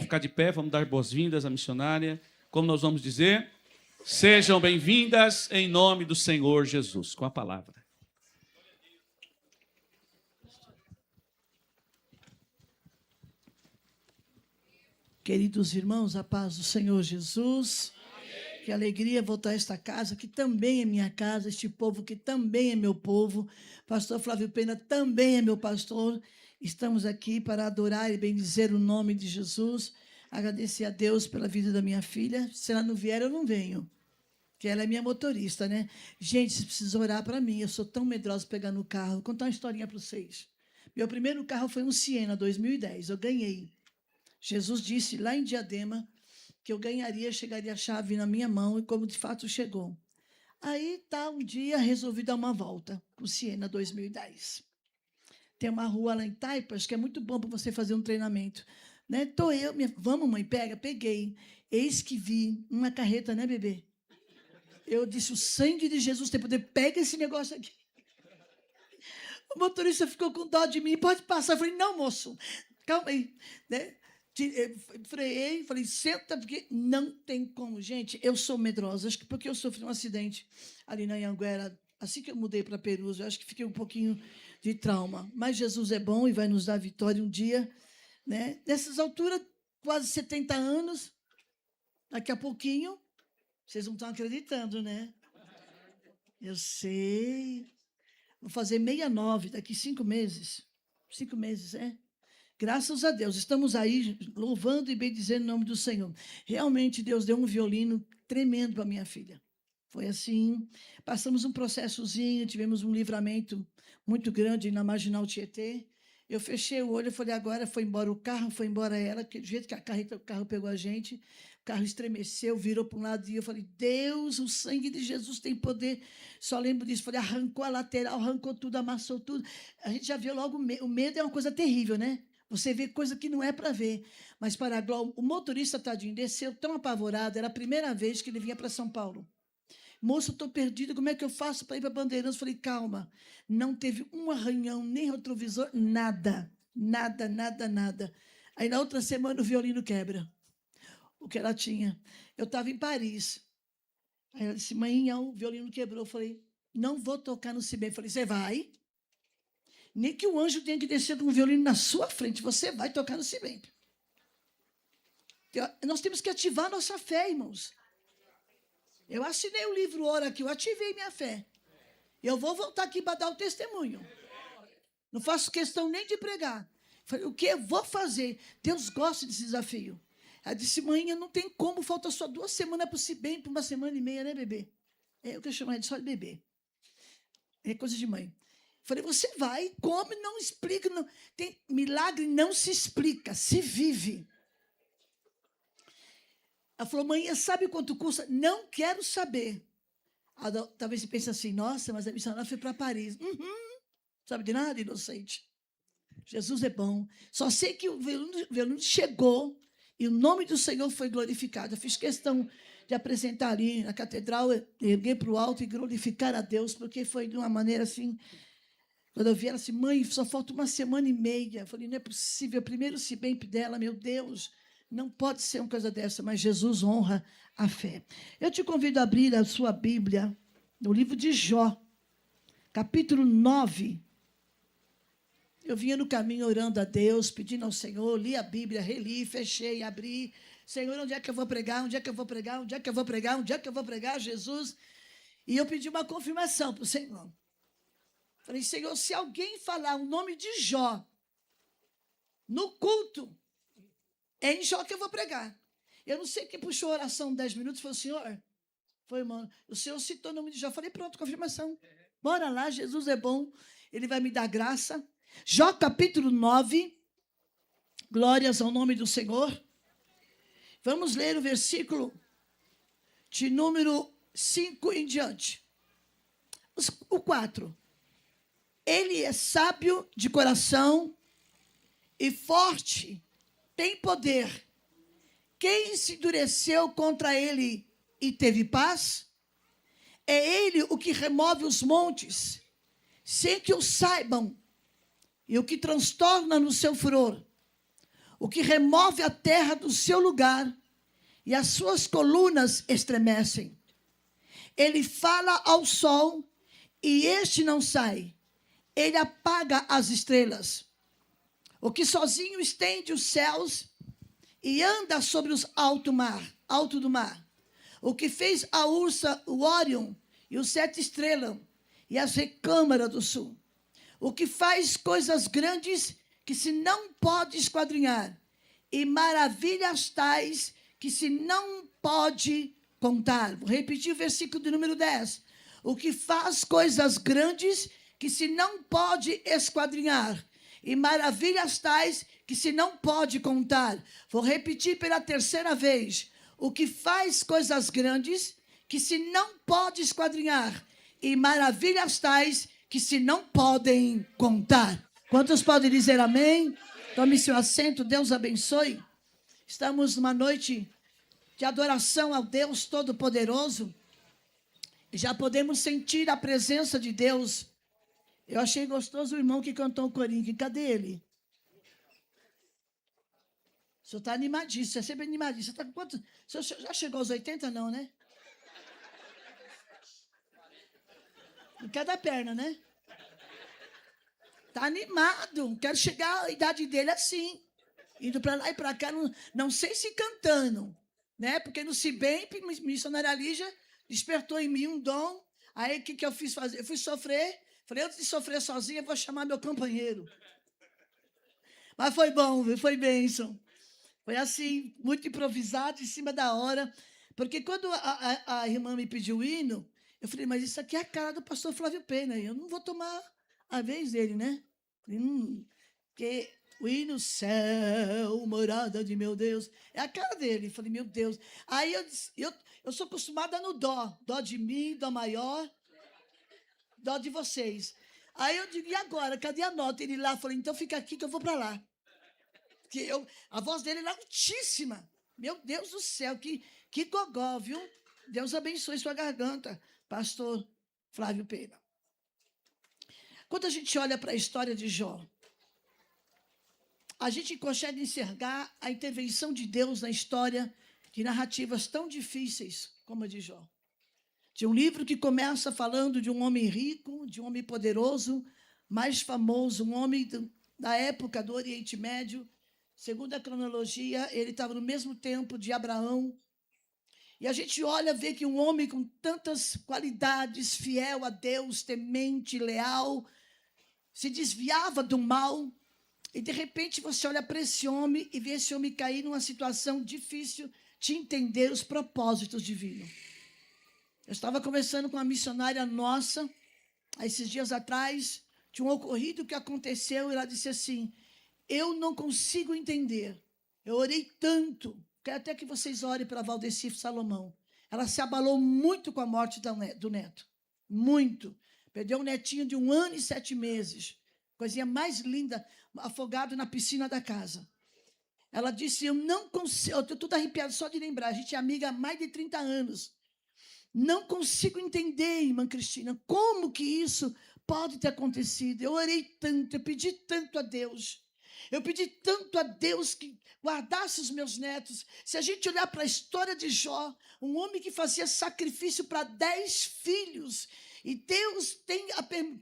ficar de pé, vamos dar boas-vindas à missionária. Como nós vamos dizer? Sejam bem-vindas em nome do Senhor Jesus. Com a palavra. Queridos irmãos, a paz do Senhor Jesus. Amém. Que alegria voltar a esta casa, que também é minha casa, este povo que também é meu povo. Pastor Flávio Pena também é meu pastor. Estamos aqui para adorar e bendizer o nome de Jesus. Agradecer a Deus pela vida da minha filha. Se ela não vier, eu não venho, que ela é minha motorista, né? Gente, vocês precisam orar para mim. Eu sou tão medrosa pegar no carro. Vou contar uma historinha para vocês. Meu primeiro carro foi um Siena, 2010. Eu ganhei. Jesus disse lá em Diadema que eu ganharia, chegaria a chave na minha mão, e como de fato chegou. Aí, um dia, resolvi dar uma volta com o Siena 2010. Tem uma rua lá em Taipas que é muito bom para você fazer um treinamento. Né? Vamos, mãe, peguei. Eis que vi uma carreta, né, bebê? Eu disse, o sangue de Jesus tem poder, pega esse negócio aqui. O motorista ficou com dó de mim, pode passar. Eu falei, não, moço, calma aí, né? Freiei, falei, senta, porque não tem como. Gente, eu sou medrosa, acho que porque eu sofri um acidente ali na Anhanguera, assim que eu mudei para Perus, eu acho que fiquei um pouquinho de trauma. Mas Jesus é bom e vai nos dar vitória um dia. Né? Nessas alturas, quase 70 anos, daqui a pouquinho, vocês não estão acreditando, né? Eu sei. Vou fazer 69 daqui 5 meses. 5 meses, é? Graças a Deus, estamos aí louvando e bendizendo o nome do Senhor. Realmente, Deus deu um violino tremendo para minha filha. Foi assim, passamos um processozinho, tivemos um livramento muito grande na Marginal Tietê. Eu fechei o olho e falei, agora foi embora o carro, foi embora ela, que do jeito que o carro pegou a gente, o carro estremeceu, virou para um lado, e eu falei, Deus, o sangue de Jesus tem poder. Só lembro disso, falei, arrancou a lateral, arrancou tudo, amassou tudo. A gente já viu logo, o medo é uma coisa terrível, né? Você vê coisa que não é para ver. Mas, para a glória, o motorista, tadinho, desceu tão apavorado, era a primeira vez que ele vinha para São Paulo. Moço, eu estou perdido, como é que eu faço para ir para Bandeirantes? Eu falei, calma, não teve um arranhão, nem retrovisor, nada, nada, nada, nada. Aí, na outra semana, o violino quebra, o que ela tinha. Eu estava em Paris. Aí ela disse, mãe, o violino quebrou. Eu falei, não vou tocar no Cibem. Eu falei, você vai? Nem que o anjo tenha que descer com um violino na sua frente, você vai tocar no Cibem. Nós temos que ativar a nossa fé, irmãos. Eu assinei o livro Ora aqui, eu ativei minha fé. Eu vou voltar aqui para dar o testemunho. Não faço questão nem de pregar. Falei, o que eu vou fazer? Deus gosta desse desafio. Ela disse, mãe, não tem como, falta só 2 semanas para o Cibem, para 1 semana e meia, né, bebê? É o que eu chamo de só de bebê. É coisa de mãe. Falei, você vai, come, não explica. Não. Tem milagre, não se explica, se vive. Ela falou, mãe, sabe quanto custa? Não quero saber. Talvez você pense assim, nossa, mas a missionária foi para Paris. Sabe de nada, inocente. Jesus é bom. Só sei que o violino chegou e o nome do Senhor foi glorificado. Eu fiz questão de apresentar ali na catedral, erguer para o alto e glorificar a Deus, porque foi de uma maneira assim... Quando eu vi ela assim, mãe, só falta 1 semana e meia. Eu falei, não é possível, primeiro o Cibem dela, meu Deus, não pode ser uma coisa dessa, mas Jesus honra a fé. Eu te convido a abrir a sua Bíblia no livro de Jó, capítulo 9. Eu vinha no caminho orando a Deus, pedindo ao Senhor, li a Bíblia, reli, fechei, abri. Senhor, onde é que eu vou pregar? Onde é que eu vou pregar? Onde é que eu vou pregar? Onde é que eu vou pregar, Jesus? E eu pedi uma confirmação para o Senhor. Falei, Senhor, se alguém falar o nome de Jó no culto, é em Jó que eu vou pregar. Eu não sei quem puxou a oração 10 minutos, foi o Senhor? Foi, irmão. O Senhor citou o nome de Jó. Falei, pronto, confirmação. Bora lá, Jesus é bom, Ele vai me dar graça. Jó, capítulo 9, glórias ao nome do Senhor. Vamos ler o versículo de número 5 em diante. O 4. Ele é sábio de coração e forte, tem poder. Quem se endureceu contra ele e teve paz? É ele o que remove os montes, sem que o saibam, e o que transtorna no seu furor. o que remove a terra do seu lugar, e as suas colunas estremecem. Ele fala ao sol, e este não sai. Ele apaga as estrelas. O que sozinho estende os céus e anda sobre os alto do mar. O que fez a Ursa, o Órion e os 7 estrelas e as recâmaras do sul. O que faz coisas grandes que se não pode esquadrinhar, e maravilhas tais que se não pode contar. Vou repetir o versículo de número 10. O que faz coisas grandes que se não pode esquadrinhar, e maravilhas tais que se não pode contar. Vou repetir pela 3ª vez. O que faz coisas grandes que se não pode esquadrinhar, e maravilhas tais que se não podem contar. Quantos podem dizer amém? Tome seu assento, Deus abençoe. Estamos numa noite de adoração ao Deus Todo-Poderoso. Já podemos sentir a presença de Deus. Eu achei gostoso o irmão que cantou o corinho. Cadê ele? O senhor está animadíssimo, você é sempre animadíssimo. Você está com quantos? O senhor já chegou aos 80, não, né? Em cada perna, né? Está animado. Quero chegar à idade dele assim. Indo para lá e para cá, não sei se cantando, né? Porque no Cibem, missionária Lígia despertou em mim um dom. Aí o que eu fiz fazer? Eu fui sofrer. Falei, antes de sofrer sozinha, eu vou chamar meu companheiro. Mas foi bom, foi bênção. Foi assim, muito improvisado, em cima da hora. Porque quando a irmã me pediu o hino, eu falei, mas isso aqui é a cara do pastor Flávio Pena. Eu não vou tomar a vez dele, né? Falei, porque o hino, céu, morada de meu Deus, é a cara dele. Falei, meu Deus. Aí eu sou acostumada no dó. Dó de mim, dó maior, dó de vocês. Aí eu digo, e agora? Cadê a nota? Ele lá, falei, então fica aqui que eu vou para lá. Porque a voz dele é altíssima. Meu Deus do céu, que gogó, viu? Deus abençoe sua garganta, pastor Flávio Pena. Quando a gente olha para a história de Jó, a gente consegue enxergar a intervenção de Deus na história de narrativas tão difíceis como a de Jó. De um livro que começa falando de um homem rico, de um homem poderoso, mais famoso, um homem da época do Oriente Médio. Segundo a cronologia, ele estava no mesmo tempo de Abraão. E a gente olha, vê que um homem com tantas qualidades, fiel a Deus, temente, leal, se desviava do mal. E, de repente, você olha para esse homem e vê esse homem cair numa situação difícil de entender os propósitos divinos. Eu estava conversando com uma missionária nossa, há esses dias atrás, de um ocorrido que aconteceu, e ela disse assim, eu não consigo entender. Eu orei tanto, quero até que vocês orem para Valdeci Salomão. Ela se abalou muito com a morte do neto. Muito. Perdeu um netinho de 1 ano e 7 meses. Coisinha mais linda, afogado na piscina da casa. Ela disse, eu não consigo, eu estou toda arrepiada só de lembrar, a gente é amiga há mais de 30 anos. Não consigo entender, irmã Cristina, como que isso pode ter acontecido. Eu orei tanto, eu pedi tanto a Deus. Eu pedi tanto a Deus que guardasse os meus netos. Se a gente olhar para a história de Jó, um homem que fazia sacrifício para 10 filhos, e Deus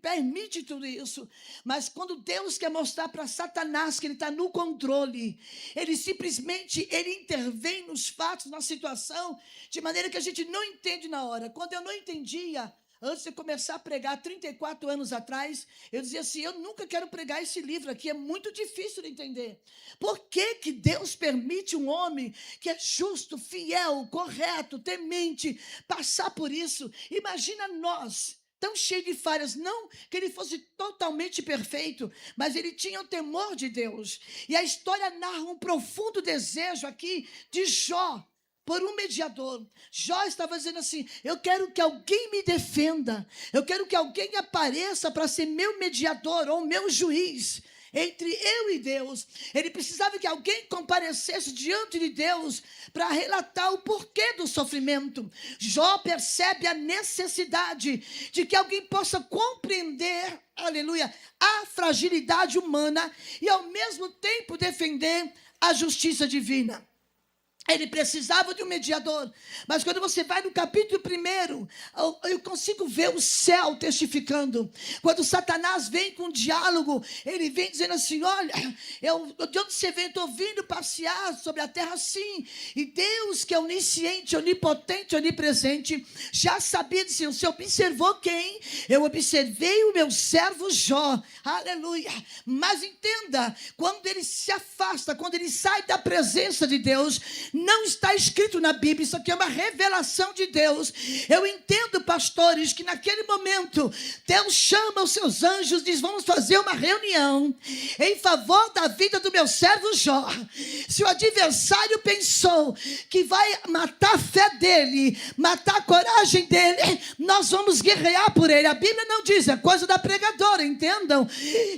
permite tudo isso. Mas quando Deus quer mostrar para Satanás que ele está no controle, ele simplesmente intervém nos fatos, na situação, de maneira que a gente não entende na hora. Quando eu não entendia, antes de começar a pregar, 34 anos atrás, eu dizia assim, eu nunca quero pregar esse livro aqui, é muito difícil de entender. Por que Deus permite um homem que é justo, fiel, correto, temente, passar por isso? Imagina nós, tão cheio de falhas, não que ele fosse totalmente perfeito, mas ele tinha o temor de Deus. E a história narra um profundo desejo aqui de Jó, por um mediador. Jó estava dizendo assim, eu quero que alguém me defenda, eu quero que alguém apareça para ser meu mediador ou meu juiz entre eu e Deus. Ele precisava que alguém comparecesse diante de Deus para relatar o porquê do sofrimento. Jó percebe a necessidade de que alguém possa compreender, aleluia, a fragilidade humana e ao mesmo tempo defender a justiça divina. Ele precisava de um mediador. Mas quando você vai no capítulo 1, eu consigo ver o céu testificando. Quando Satanás vem com um diálogo, ele vem dizendo assim, olha, de onde você vem? Estou vindo passear sobre a terra, sim. E Deus, que é onisciente, onipotente, onipresente, já sabia dizer, você observou quem? Eu observei o meu servo Jó. Aleluia. Mas entenda, quando ele se afasta, quando ele sai da presença de Deus, não está escrito na Bíblia, isso aqui é uma revelação de Deus. Eu entendo, pastores, que naquele momento Deus chama os seus anjos e diz, vamos fazer uma reunião em favor da vida do meu servo Jó. Se o adversário pensou que vai matar a fé dele, matar a coragem dele, nós vamos guerrear por ele. A Bíblia não diz, é coisa da pregadora, entendam?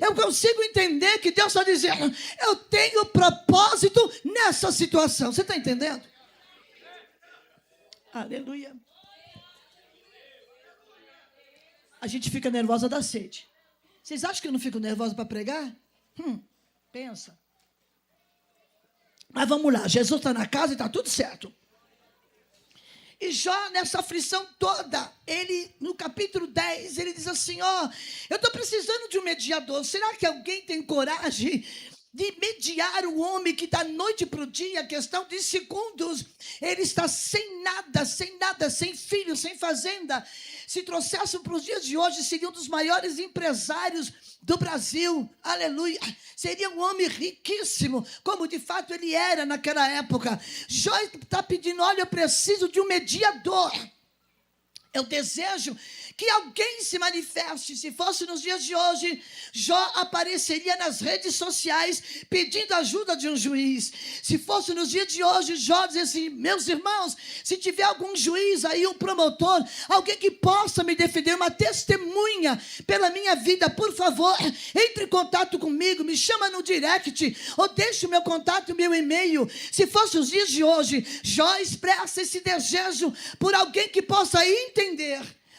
Eu consigo entender que Deus está dizendo, eu tenho propósito nessa situação. Você está entendendo? Aleluia. A gente fica nervosa da sede. Vocês acham que eu não fico nervosa para pregar? Pensa. Mas vamos lá, Jesus está na casa e está tudo certo. E Jó, nessa aflição toda, ele, no capítulo 10, ele diz assim, eu estou precisando de um mediador. Será que alguém tem coragem de mediar o homem que da noite para o dia, questão de segundos, ele está sem nada, sem filho, sem fazenda. Se trouxessem para os dias de hoje, seria um dos maiores empresários do Brasil, aleluia. Seria um homem riquíssimo, como de fato ele era naquela época. Jó está pedindo, olha, eu preciso de um mediador. Eu desejo que alguém se manifeste. Se fosse nos dias de hoje, Jó apareceria nas redes sociais pedindo ajuda de um juiz. Se fosse nos dias de hoje, Jó dizia assim, meus irmãos, se tiver algum juiz aí, um promotor, alguém que possa me defender, uma testemunha pela minha vida, por favor, entre em contato comigo, me chama no direct, ou deixe o meu contato, o meu e-mail. Se fosse os dias de hoje, Jó expressa esse desejo por alguém que possa entender.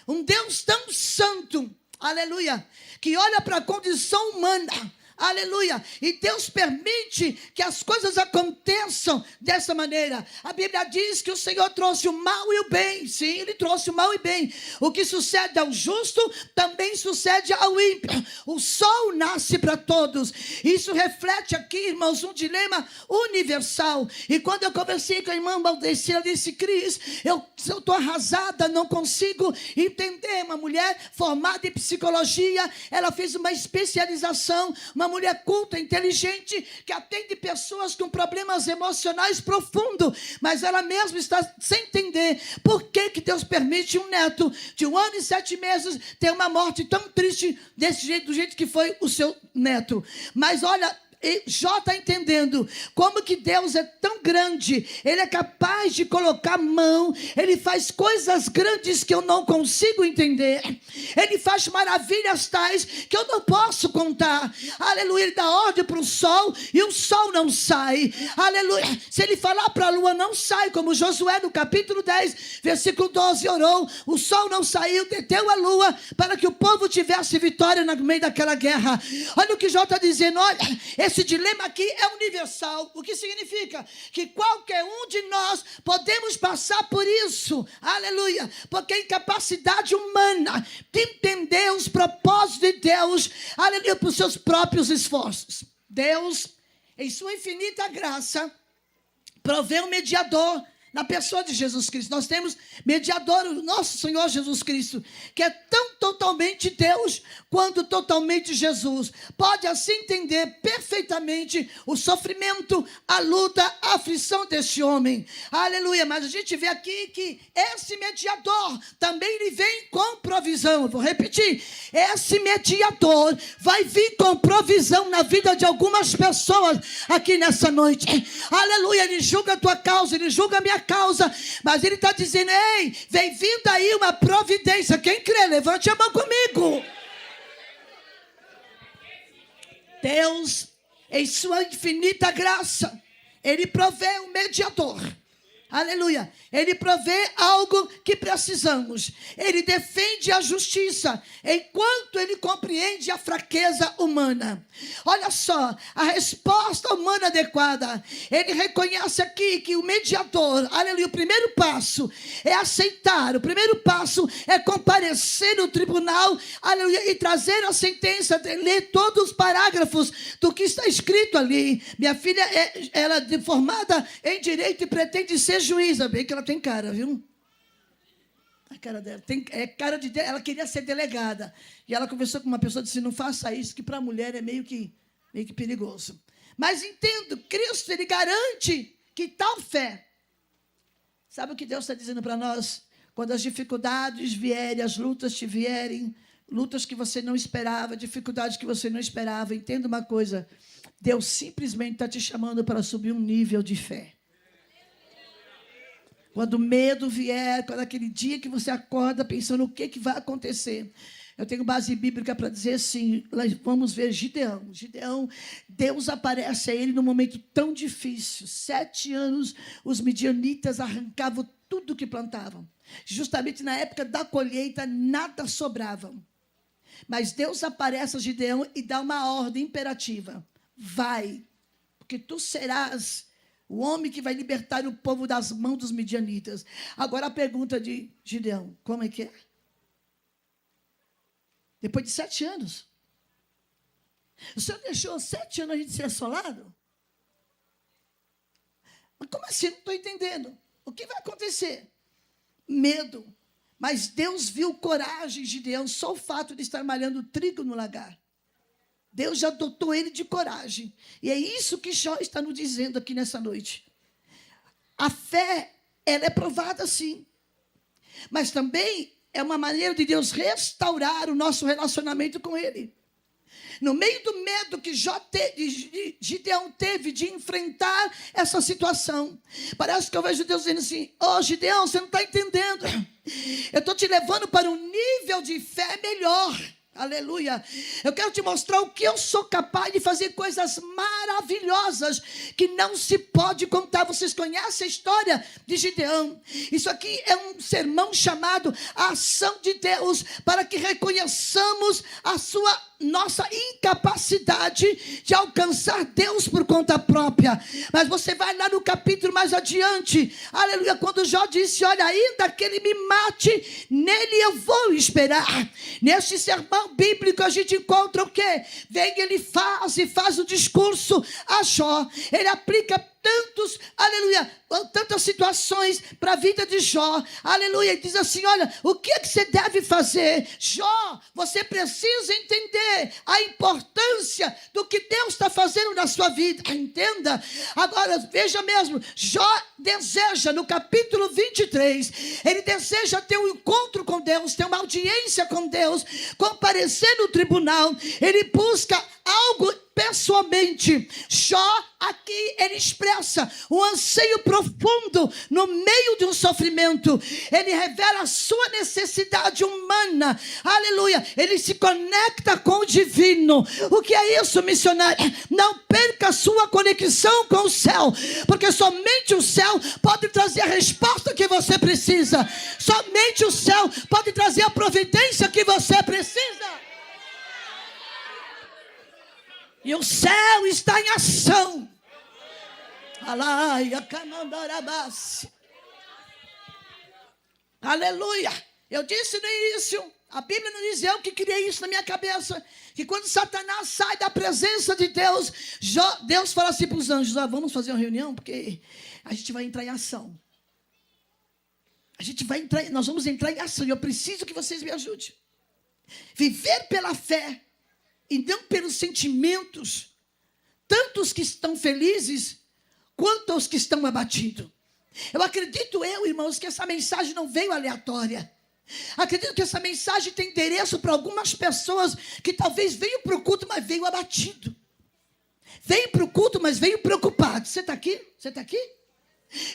Um Deus tão santo, aleluia, que olha para a condição humana, aleluia, e Deus permite que as coisas aconteçam dessa maneira. A Bíblia diz que o Senhor trouxe o mal e o bem. Sim, Ele trouxe o mal e o bem. O que sucede ao justo, também sucede ao ímpio. O sol nasce para todos. Isso reflete aqui, irmãos, um dilema universal. E quando eu conversei com a irmã Valdeci, ela disse, Cris, eu estou arrasada, não consigo entender. Uma mulher formada em psicologia, ela fez uma especialização, uma mulher culta, inteligente, que atende pessoas com problemas emocionais profundos, mas ela mesma está sem entender por que Deus permite um neto de 1 ano e 7 meses ter uma morte tão triste desse jeito, do jeito que foi o seu neto. Mas olha, Jó está entendendo como que Deus é tão grande, Ele é capaz de colocar mão, Ele faz coisas grandes que eu não consigo entender, Ele faz maravilhas tais que eu não posso contar, aleluia. Ele dá ordem para o sol e o sol não sai, aleluia. Se Ele falar para a lua, não sai, como Josué no capítulo 10, versículo 12, orou, o sol não saiu, deteu a lua para que o povo tivesse vitória no meio daquela guerra. Olha o que Jó está dizendo, olha, esse dilema aqui é universal, o que significa que qualquer um de nós podemos passar por isso, aleluia, porque a incapacidade humana de entender os propósitos de Deus, aleluia, para os seus próprios esforços. Deus, em sua infinita graça, provê um mediador na pessoa de Jesus Cristo. Nós temos mediador, o nosso Senhor Jesus Cristo, que é tão totalmente Deus quanto totalmente Jesus. Pode assim entender perfeitamente o sofrimento, a luta, a aflição deste homem. Aleluia. Mas a gente vê aqui que esse mediador também ele vem com provisão. Eu vou repetir. Esse mediador vai vir com provisão na vida de algumas pessoas aqui nessa noite. Aleluia. Ele julga a tua causa, ele julga a minha causa, mas ele está dizendo, ei, vem vindo aí uma providência. Quem crê, levante a mão comigo. Deus, em sua infinita graça, Ele provê um mediador, aleluia, Ele provê algo que precisamos. Ele defende a justiça, enquanto ele compreende a fraqueza humana. Olha só, a resposta humana adequada. Ele reconhece aqui que o mediador, aleluia, o primeiro passo é aceitar. O primeiro passo é comparecer no tribunal, aleluia, e trazer a sentença, ler todos os parágrafos do que está escrito ali. Minha filha, ela é formada em direito e pretende ser juíza. Bem que ela tem cara, viu? A cara dela é cara de... Ela queria ser delegada. E ela conversou com uma pessoa e disse, não faça isso, que para a mulher é meio que perigoso. Mas entendo, Cristo, ele garante que tal fé... Sabe o que Deus está dizendo para nós? Quando as dificuldades vierem, as lutas te vierem, lutas que você não esperava, dificuldades que você não esperava, entenda uma coisa, Deus simplesmente está te chamando para subir um nível de fé. Quando o medo vier, quando aquele dia que você acorda pensando o que vai acontecer. Eu tenho base bíblica para dizer assim, vamos ver Gideão. Gideão, Deus aparece a ele num momento tão difícil. 7 anos, os midianitas arrancavam tudo que plantavam. Justamente na época da colheita, nada sobrava. Mas Deus aparece a Gideão e dá uma ordem imperativa. Vai, porque tu serás o homem que vai libertar o povo das mãos dos midianitas. Agora a pergunta de Gideão, como é que é? Depois de 7 anos. O Senhor deixou 7 anos a gente ser assolado? Mas como assim? Não estou entendendo. O que vai acontecer? Medo. Mas Deus viu coragem de Gideão, só o fato de estar malhando trigo no lagar. Deus já dotou ele de coragem. E é isso que Jó está nos dizendo aqui nessa noite. A fé, ela é provada sim. Mas também é uma maneira de Deus restaurar o nosso relacionamento com ele. No meio do medo que Gideão teve de enfrentar essa situação, parece que eu vejo Deus dizendo assim, Gideão, você não está entendendo. Eu estou te levando para um nível de fé melhor. Aleluia. Eu quero te mostrar o que eu sou capaz de fazer, coisas maravilhosas que não se pode contar. Vocês conhecem a história de Gideão? Isso aqui é um sermão chamado A Ação de Deus, para que reconheçamos a nossa incapacidade de alcançar Deus por conta própria. Mas você vai lá no capítulo mais adiante, aleluia, quando Jó disse, olha, ainda que ele me mate, nele eu vou esperar. Neste sermão bíblico a gente encontra o quê? Vem, ele faz o discurso a Jó. Ele aplica tantas situações para a vida de Jó, aleluia, e diz assim, olha, o que você deve fazer? Jó, você precisa entender a importância do que Deus está fazendo na sua vida, entenda. Agora, veja mesmo, Jó deseja, no capítulo 23, ele deseja ter um encontro com Deus, ter uma audiência com Deus, comparecer no tribunal, ele busca algo pessoalmente. Jó, aqui, ele expressa um anseio profundo no meio de um sofrimento. Ele revela a sua necessidade humana. Aleluia. Ele se conecta com o divino. O que é isso, missionário? Não perca a sua conexão com o céu, porque somente o céu pode trazer a resposta que você precisa. Somente o céu pode trazer a providência que você precisa. E o céu está em ação. Aleluia. Eu disse no início, a Bíblia não diz, eu que criei isso na minha cabeça, que quando Satanás sai da presença de Deus, Deus fala assim para os anjos, vamos fazer uma reunião, porque a gente vai entrar em ação. Nós vamos entrar em ação, e eu preciso que vocês me ajudem. Viver pela fé e não pelos sentimentos, tanto os que estão felizes, quanto os que estão abatidos. Eu acredito, irmãos, que essa mensagem não veio aleatória. Acredito que essa mensagem tem endereço para algumas pessoas que talvez veio para o culto, mas veio abatido. Veio para o culto, mas veio preocupado. Você está aqui? Você está aqui?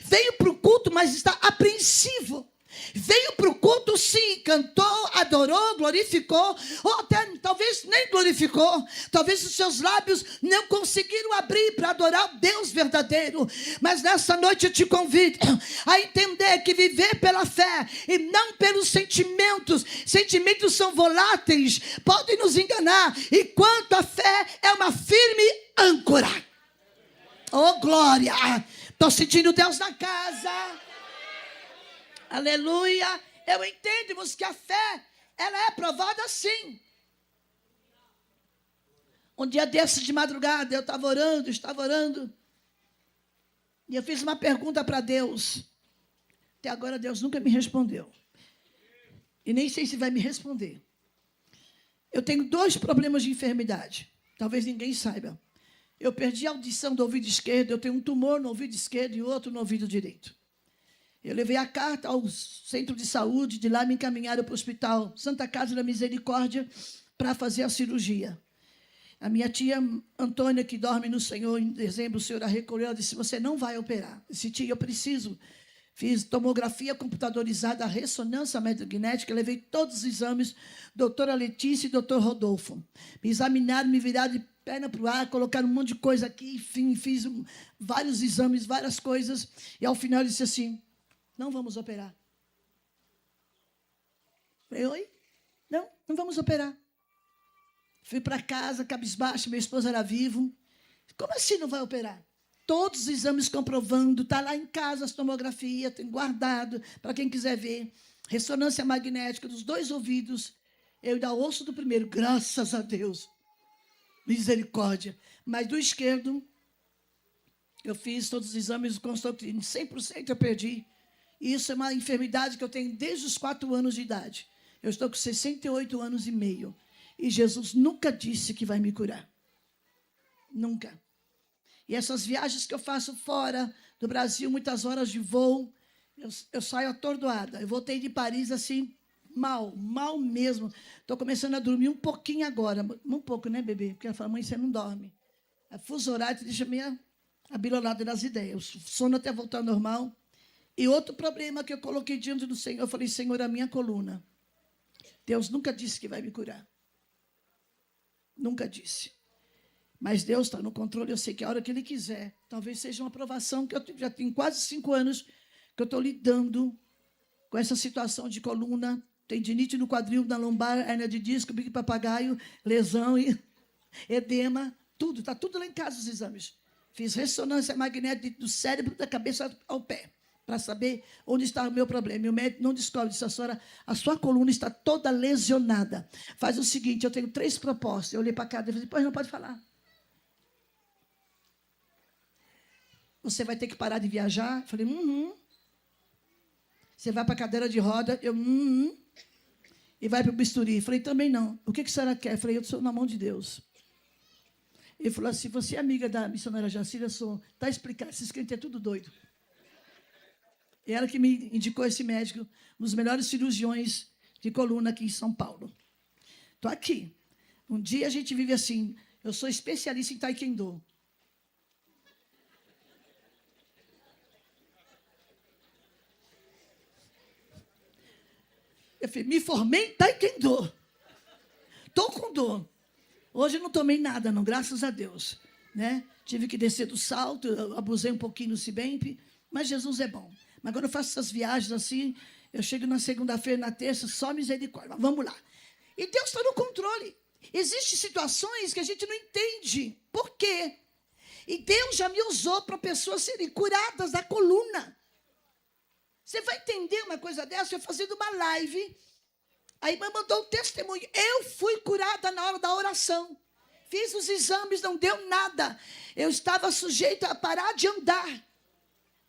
Veio para o culto, mas está apreensivo. Veio para o culto, sim, cantou, adorou, glorificou, ou até talvez nem glorificou, talvez os seus lábios não conseguiram abrir para adorar o Deus verdadeiro, mas nessa noite eu te convido a entender que viver pela fé e não pelos sentimentos. Sentimentos são voláteis, podem nos enganar, enquanto a fé é uma firme âncora. Oh, glória! Estou sentindo Deus na casa. Aleluia. Eu entendo, irmãos, que a fé, ela é provada sim. Um dia desses de madrugada, eu estava orando. E eu fiz uma pergunta para Deus. Até agora Deus nunca me respondeu. E nem sei se vai me responder. Eu tenho 2 problemas de enfermidade. Talvez ninguém saiba. Eu perdi a audição do ouvido esquerdo, eu tenho um tumor no ouvido esquerdo e outro no ouvido direito. Eu levei a carta ao centro de saúde, de lá me encaminharam para o hospital Santa Casa da Misericórdia para fazer a cirurgia. A minha tia Antônia, que dorme no Senhor, em dezembro, o Senhor a recolheu, ela disse, você não vai operar. Eu disse, tia, eu preciso. Fiz tomografia computadorizada, ressonância magnética, levei todos os exames, doutora Letícia e doutor Rodolfo. Me examinaram, me viraram de perna para o ar, colocaram um monte de coisa aqui, enfim, fiz vários exames, várias coisas, e ao final ele disse assim, não vamos operar. Falei, oi? Não vamos operar. Fui para casa, cabisbaixo, meu esposo era vivo. Como assim não vai operar? Todos os exames comprovando, está lá em casa as tomografias, tem guardado, para quem quiser ver. Ressonância magnética dos 2 ouvidos, eu ainda ouço do primeiro, graças a Deus. Misericórdia. Mas do esquerdo, eu fiz todos os exames, constou que 100% eu perdi. E isso é uma enfermidade que eu tenho desde os 4 anos de idade. Eu estou com 68 anos e meio. E Jesus nunca disse que vai me curar. Nunca. E essas viagens que eu faço fora do Brasil, muitas horas de voo, eu saio atordoada. Eu voltei de Paris assim, mal mesmo. Estou começando a dormir um pouquinho agora. Um pouco, né, bebê? Porque ela fala, mãe, você não dorme. A fuso horário te deixa meio abilolada das ideias. O sono até voltar ao normal. E outro problema que eu coloquei diante do Senhor, eu falei, Senhor, a minha coluna. Deus nunca disse que vai me curar. Nunca disse. Mas Deus está no controle, eu sei que a hora que Ele quiser, talvez seja uma aprovação, que eu já tenho quase 5 anos que eu estou lidando com essa situação de coluna, tendinite no quadril, na lombar, hernia de disco, bico de papagaio, lesão, e edema, tudo, está tudo lá em casa os exames. Fiz ressonância magnética do cérebro, da cabeça ao pé, para saber onde está o meu problema. E o médico não descobre, disse, a sua coluna está toda lesionada. Faz o seguinte, eu tenho 3 propostas. Eu olhei para cá e falei, pois não pode falar. Você vai ter que parar de viajar? Eu falei, Você vai para a cadeira de roda? Eu, E vai para o bisturi? Eu falei, também não. O que a senhora quer? Eu falei, eu sou na mão de Deus. Ele falou assim, você é amiga da missionária Jacira? Eu sou. Está explicado, esses crentes é tudo doido. E ela que me indicou esse médico, um dos melhores cirurgiões de coluna aqui em São Paulo. Estou aqui. Um dia a gente vive assim, eu sou especialista em taekwondo. Eu falei, me formei em taekwondo. Estou com dor. Hoje eu não tomei nada, não, graças a Deus. Né? Tive que descer do salto, eu abusei um pouquinho no Cibemp, mas Jesus é bom. Mas quando eu faço essas viagens assim, eu chego na segunda-feira, na terça, só misericórdia. Mas vamos lá. E Deus está no controle. Existem situações que a gente não entende. Por quê? E Deus já me usou para pessoas serem curadas da coluna. Você vai entender uma coisa dessa? Eu fazendo uma live, a irmã mandou um testemunho. Eu fui curada na hora da oração. Fiz os exames, não deu nada. Eu estava sujeita a parar de andar.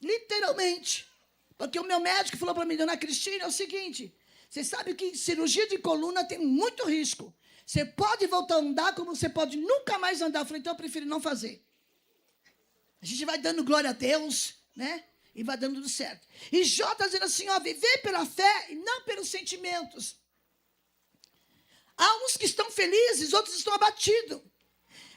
Literalmente. Porque o meu médico falou para mim, dona Cristina, é o seguinte, você sabe que cirurgia de coluna tem muito risco. Você pode voltar a andar, como você pode nunca mais andar. Eu falei, então eu prefiro não fazer. A gente vai dando glória a Deus, né? E vai dando tudo certo. E Jó está dizendo assim, ó, viver pela fé e não pelos sentimentos. Há uns que estão felizes, outros estão abatidos.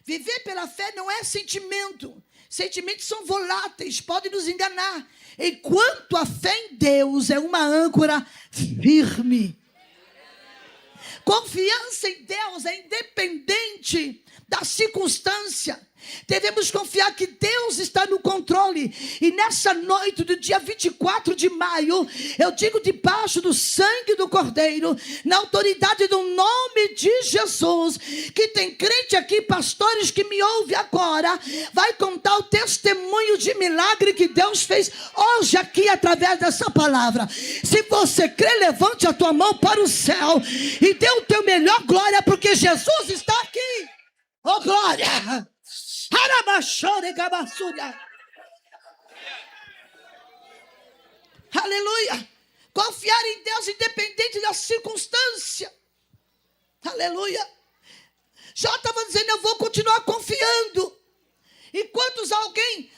Viver pela fé não é sentimento. Sentimentos são voláteis, podem nos enganar. Enquanto a fé em Deus é uma âncora firme. Confiança em Deus é independente da circunstância. Devemos confiar que Deus está no controle. E nessa noite do dia 24 de maio, eu digo debaixo do sangue do Cordeiro, na autoridade do nome de Jesus, que tem crente aqui, pastores que me ouvem agora, vai contar o testemunho de milagre que Deus fez hoje aqui através dessa palavra. Se você crê, levante a tua mão para o céu e dê o teu melhor glória, porque Jesus está aqui. Oh, glória! Aleluia. Confiar em Deus independente da circunstância. Aleluia. Jó estava dizendo, eu vou continuar confiando. Enquanto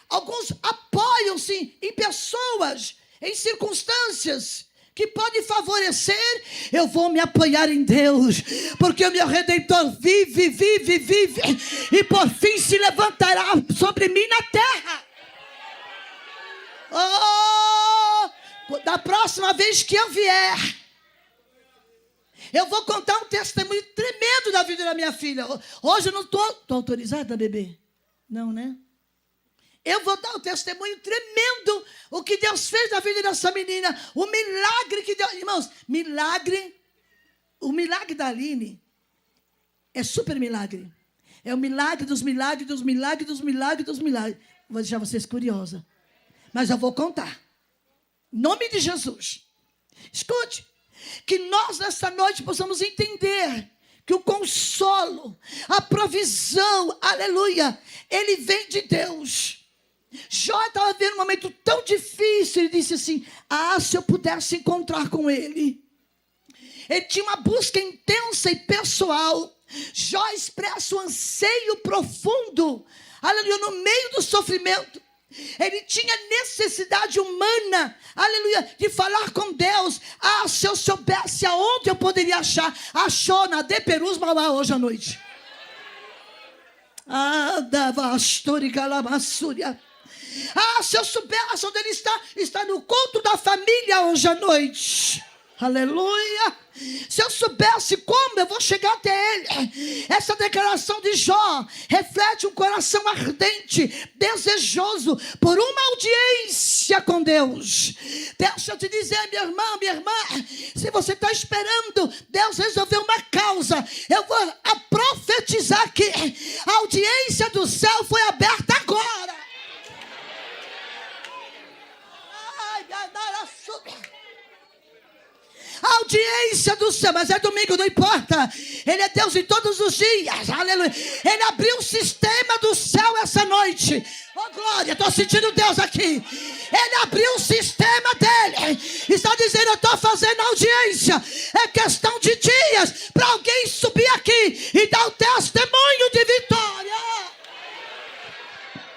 alguns apoiam-se em pessoas, em circunstâncias que podem favorecer, eu vou me apoiar em Deus, porque o meu Redentor vive, e por fim se levantará sobre mim na terra. Da próxima vez que eu vier, eu vou contar um testemunho tremendo da vida da minha filha. Hoje eu não estou autorizada a beber. Não, né? Eu vou dar um testemunho tremendo o que Deus fez na vida dessa menina. O milagre que Deus... Irmãos, o milagre da Aline é super milagre. É o milagre dos milagres, dos milagres, dos milagres, dos milagres. Vou deixar vocês curiosas. Mas eu vou contar. Em nome de Jesus. Escute. Que nós nessa noite possamos entender que o consolo, a provisão, aleluia, ele vem de Deus. Jó estava vivendo um momento tão difícil. Ele disse assim, se eu pudesse encontrar com ele. Ele tinha uma busca intensa e pessoal. Jó expressa um anseio profundo, aleluia, no meio do sofrimento. Ele tinha necessidade humana, aleluia, de falar com Deus. Se eu soubesse aonde eu poderia achar. Achou na Deperus Mauá hoje à noite. Se eu soubesse onde ele está no culto da família hoje à noite. Aleluia. Se eu soubesse como eu vou chegar até ele. Essa declaração de Jó reflete um coração ardente, desejoso por uma audiência com Deus. Deixa eu te dizer, minha irmã, se você está esperando Deus resolver uma causa, eu vou profetizar que a audiência do céu foi aberta agora. A audiência do céu, mas é domingo, não importa. Ele é Deus em todos os dias, aleluia. Ele abriu o sistema do céu essa noite. Oh glória, estou sentindo Deus aqui. Ele abriu o sistema dele. Está dizendo, eu estou fazendo audiência. É questão de dias para alguém subir aqui e dar o testemunho de vitória.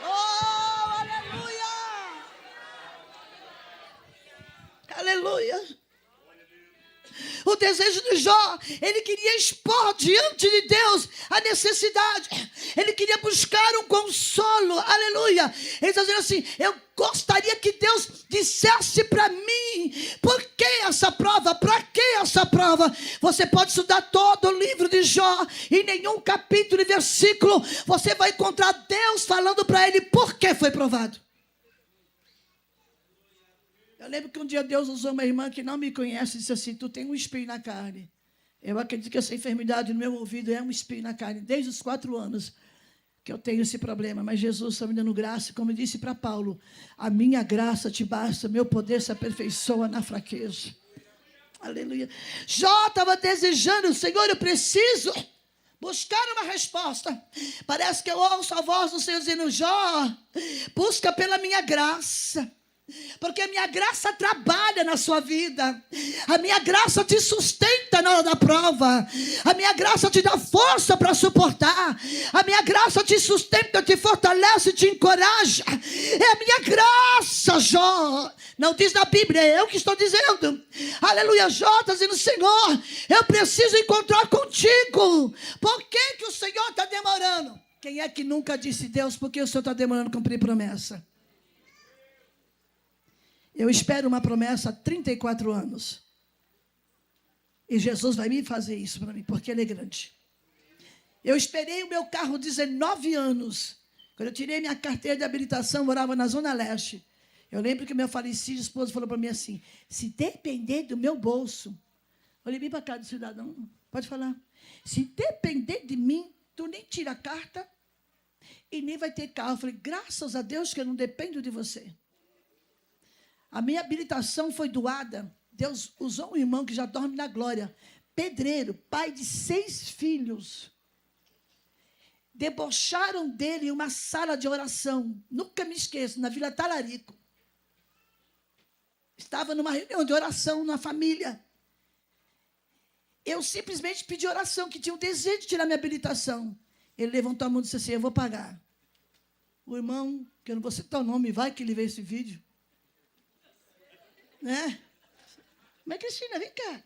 Oh, aleluia. Aleluia. O desejo de Jó, ele queria expor diante de Deus a necessidade. Ele queria buscar um consolo, aleluia. Ele está dizendo assim, eu gostaria que Deus dissesse para mim, por que essa prova? Para que essa prova? Você pode estudar todo o livro de Jó, em nenhum capítulo e versículo você vai encontrar Deus falando para ele por que foi provado. Eu lembro que um dia Deus usou uma irmã que não me conhece e disse assim, tu tem um espinho na carne. Eu acredito que essa enfermidade no meu ouvido é um espinho na carne. Desde os 4 anos que eu tenho esse problema. Mas Jesus está me dando graça. Como eu disse para Paulo, a minha graça te basta. Meu poder se aperfeiçoa na fraqueza. Aleluia. Jó estava desejando, Senhor, eu preciso buscar uma resposta. Parece que eu ouço a voz do Senhor dizendo, Jó, busca pela minha graça. Porque a minha graça trabalha na sua vida. A minha graça te sustenta na hora da prova. A minha graça te dá força para suportar. A minha graça te sustenta, te fortalece, te encoraja. É a minha graça, Jó. Não diz na Bíblia, é eu que estou dizendo. Aleluia, Jó está dizendo, Senhor, eu preciso encontrar contigo. Por que o Senhor está demorando? Quem é que nunca disse, Deus, por que o Senhor está demorando a cumprir promessa? Eu espero uma promessa há 34 anos. E Jesus vai me fazer isso para mim, porque Ele é grande. Eu esperei o meu carro 19 anos. Quando eu tirei minha carteira de habilitação, morava na Zona Leste. Eu lembro que meu falecido esposo falou para mim assim, se depender do meu bolso, olhei bem para cá do cidadão, pode falar. Se depender de mim, tu nem tira a carta e nem vai ter carro. Eu falei, graças a Deus que eu não dependo de você. A minha habilitação foi doada. Deus usou um irmão que já dorme na glória. Pedreiro, pai de 6 filhos. Debocharam dele em uma sala de oração. Nunca me esqueço, na Vila Talarico. Estava numa reunião de oração na família. Eu simplesmente pedi oração, que tinha o desejo de tirar minha habilitação. Ele levantou a mão e disse assim, eu vou pagar. O irmão, que eu não vou citar o nome, vai que ele vê esse vídeo. Né? Mas, Cristina, vem cá.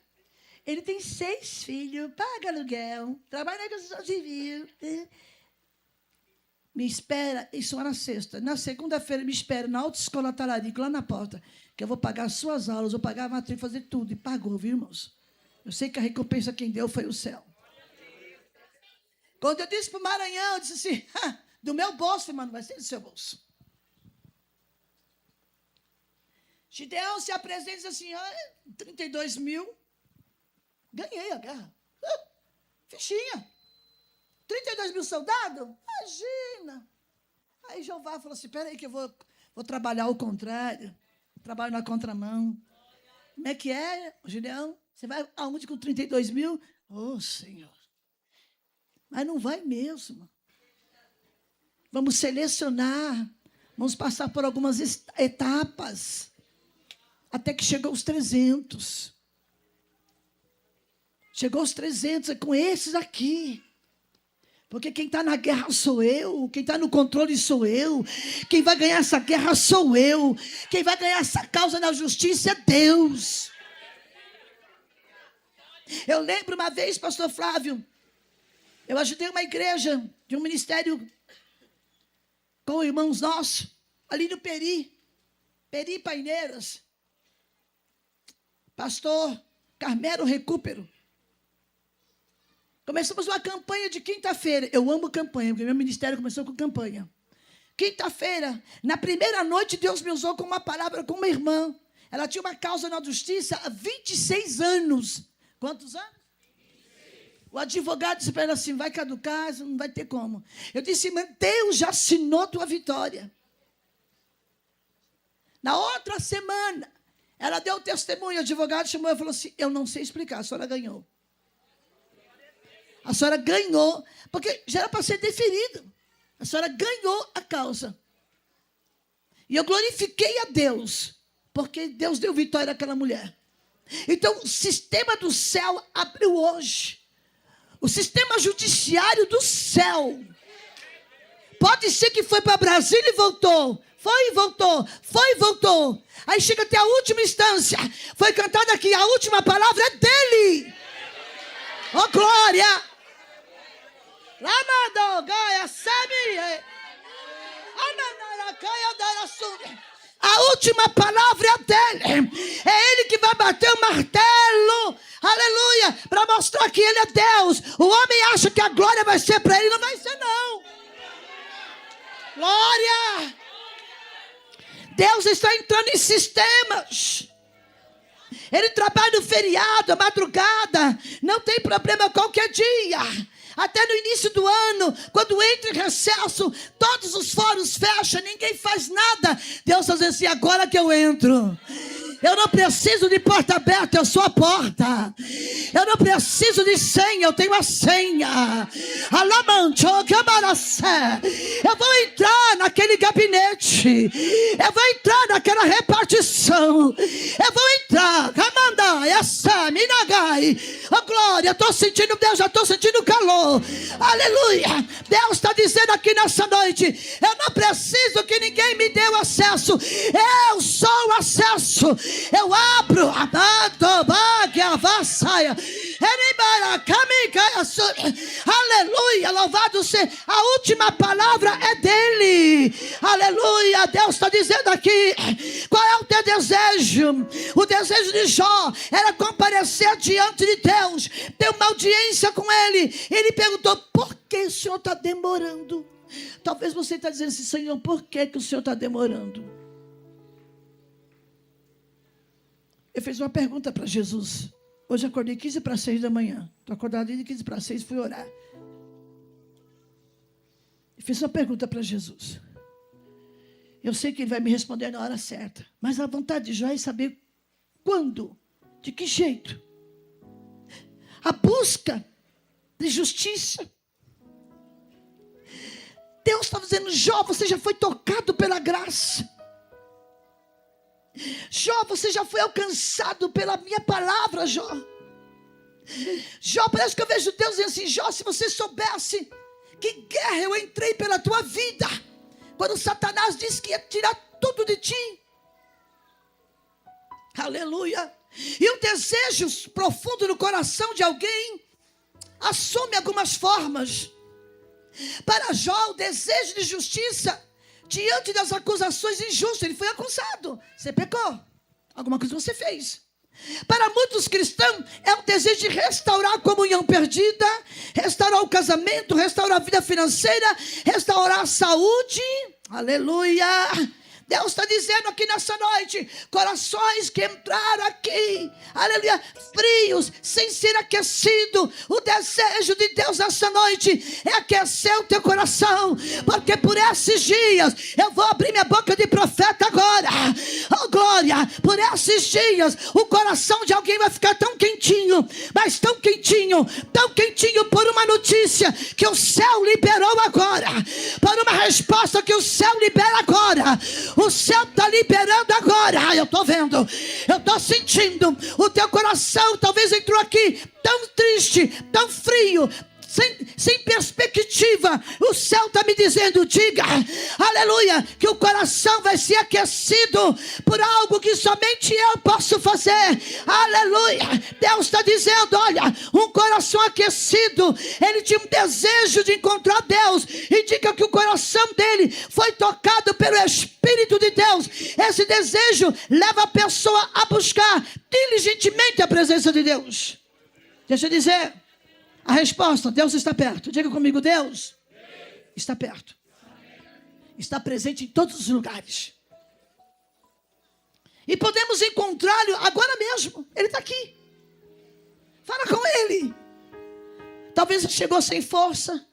Ele tem 6 filhos, paga aluguel, trabalha na construção civil. Né? Me espera, isso era na sexta. Na segunda-feira, me espera na autoescola Talarico, lá na porta, que eu vou pagar as suas aulas, vou pagar a matrícula, fazer tudo. E pagou, viu, irmãos? Eu sei que a recompensa quem deu foi o céu. Quando eu disse para o Maranhão, eu disse assim, do meu bolso, mas não vai ser do seu bolso. Gideão se apresenta e diz assim, 32 mil, ganhei a guerra. Fichinha. 32 mil soldados? Imagina. Aí Jeová falou assim, espera aí que eu vou trabalhar ao contrário. Trabalho na contramão. Como é que é, Gideão? Você vai aonde com 32 mil? Oh, Senhor. Mas não vai mesmo. Vamos selecionar. Vamos passar por algumas etapas. Até que chegou aos 300. Chegou aos 300, é com esses aqui. Porque quem está na guerra sou eu. Quem está no controle sou eu. Quem vai ganhar essa guerra sou eu. Quem vai ganhar essa causa na justiça é Deus. Eu lembro uma vez, pastor Flávio, eu ajudei uma igreja de um ministério com irmãos nossos, ali no Peri Paineiras. Pastor Carmelo Recupero. Começamos uma campanha de quinta-feira. Eu amo campanha, porque meu ministério começou com campanha. Quinta-feira, na primeira noite, Deus me usou com uma palavra com uma irmã. Ela tinha uma causa na justiça há 26 anos. Quantos anos? 26. O advogado disse para ela assim, vai caducar, não vai ter como. Eu disse, irmã, Deus já assinou tua vitória. Na outra semana, ela deu o testemunho, o advogado chamou e falou assim, eu não sei explicar, a senhora ganhou. A senhora ganhou, porque já era para ser deferido. A senhora ganhou a causa. E eu glorifiquei a Deus, porque Deus deu vitória àquela mulher. Então, o sistema do céu abriu hoje. O sistema judiciário do céu. Pode ser que foi para Brasília e voltou. Foi e voltou. Foi e voltou. Aí chega até a última instância. Foi cantada aqui. A última palavra é dele. Oh, glória! A última palavra é dele. É ele que vai bater o martelo. Aleluia. Para mostrar que ele é Deus. O homem acha que a glória vai ser para ele. Não vai ser, não. Glória. Deus está entrando em sistemas. Ele trabalha no feriado, à madrugada. Não tem problema qualquer dia. Até no início do ano, quando entra em recesso, todos os fóruns fecham, ninguém faz nada. Deus está dizendo assim, agora que eu entro. Eu não preciso de porta aberta, eu sou a porta. Eu não preciso de senha, eu tenho a senha. Eu vou entrar naquele gabinete. Eu vou entrar naquela repartição. Eu vou entrar. Oh, glória, eu estou sentindo Deus, já estou sentindo calor. Aleluia. Deus está dizendo aqui nessa noite, eu não preciso que ninguém me dê o acesso. Eu sou o acesso. Eu abro a Jesus. Aleluia, louvado seja. A última palavra é dele. Aleluia, Deus está dizendo aqui, qual é o teu desejo? O desejo de Jó era comparecer diante de Deus, ter uma audiência com ele. Ele perguntou, por que o Senhor está demorando? Talvez você está dizendo assim, Senhor, por que o Senhor está demorando? Eu fiz uma pergunta para Jesus. Hoje acordei 15 para 6 da manhã. Estou acordado desde 15 para 6 e fui orar. Eu fiz uma pergunta para Jesus. Eu sei que ele vai me responder na hora certa. Mas a vontade de Jó é saber quando, de que jeito. A busca de justiça. Deus está dizendo, Jó, você já foi tocado pela graça. Jó, você já foi alcançado pela minha palavra, Jó. Jó, parece que eu vejo Deus dizendo assim, Jó, se você soubesse que guerra eu entrei pela tua vida, quando Satanás disse que ia tirar tudo de ti. Aleluia. E o desejo profundo no coração de alguém assume algumas formas. Para Jó, o desejo de justiça diante das acusações injustas, ele foi acusado. Você pecou. Alguma coisa você fez. Para muitos cristãos, é o desejo de restaurar a comunhão perdida, restaurar o casamento, restaurar a vida financeira, restaurar a saúde. Aleluia. Deus está dizendo aqui nessa noite, corações que entraram aqui, aleluia, frios, sem ser aquecido. O desejo de Deus nessa noite é aquecer o teu coração, porque por esses dias, eu vou abrir minha boca de profeta agora, oh glória, por esses dias, o coração de alguém vai ficar tão quentinho, mas tão quentinho por uma notícia que o céu liberou agora, por uma resposta que o céu libera agora. O céu está liberando agora. Eu estou vendo, eu estou sentindo. O teu coração talvez entrou aqui tão triste, tão frio, sem perspectiva. O céu está me dizendo, diga, aleluia, que o coração vai ser aquecido por algo que somente eu posso fazer. Aleluia. Deus está dizendo, olha, um coração aquecido, ele tinha um desejo de encontrar Deus, e diga que o coração dele foi tocado pelo Espírito de Deus. Esse desejo leva a pessoa a buscar diligentemente a presença de Deus. Deixa eu dizer, a resposta, Deus está perto. Diga comigo, Deus está perto. Está presente em todos os lugares. E podemos encontrá-lo agora mesmo. Ele está aqui. Fala com ele. Talvez você chegou sem força,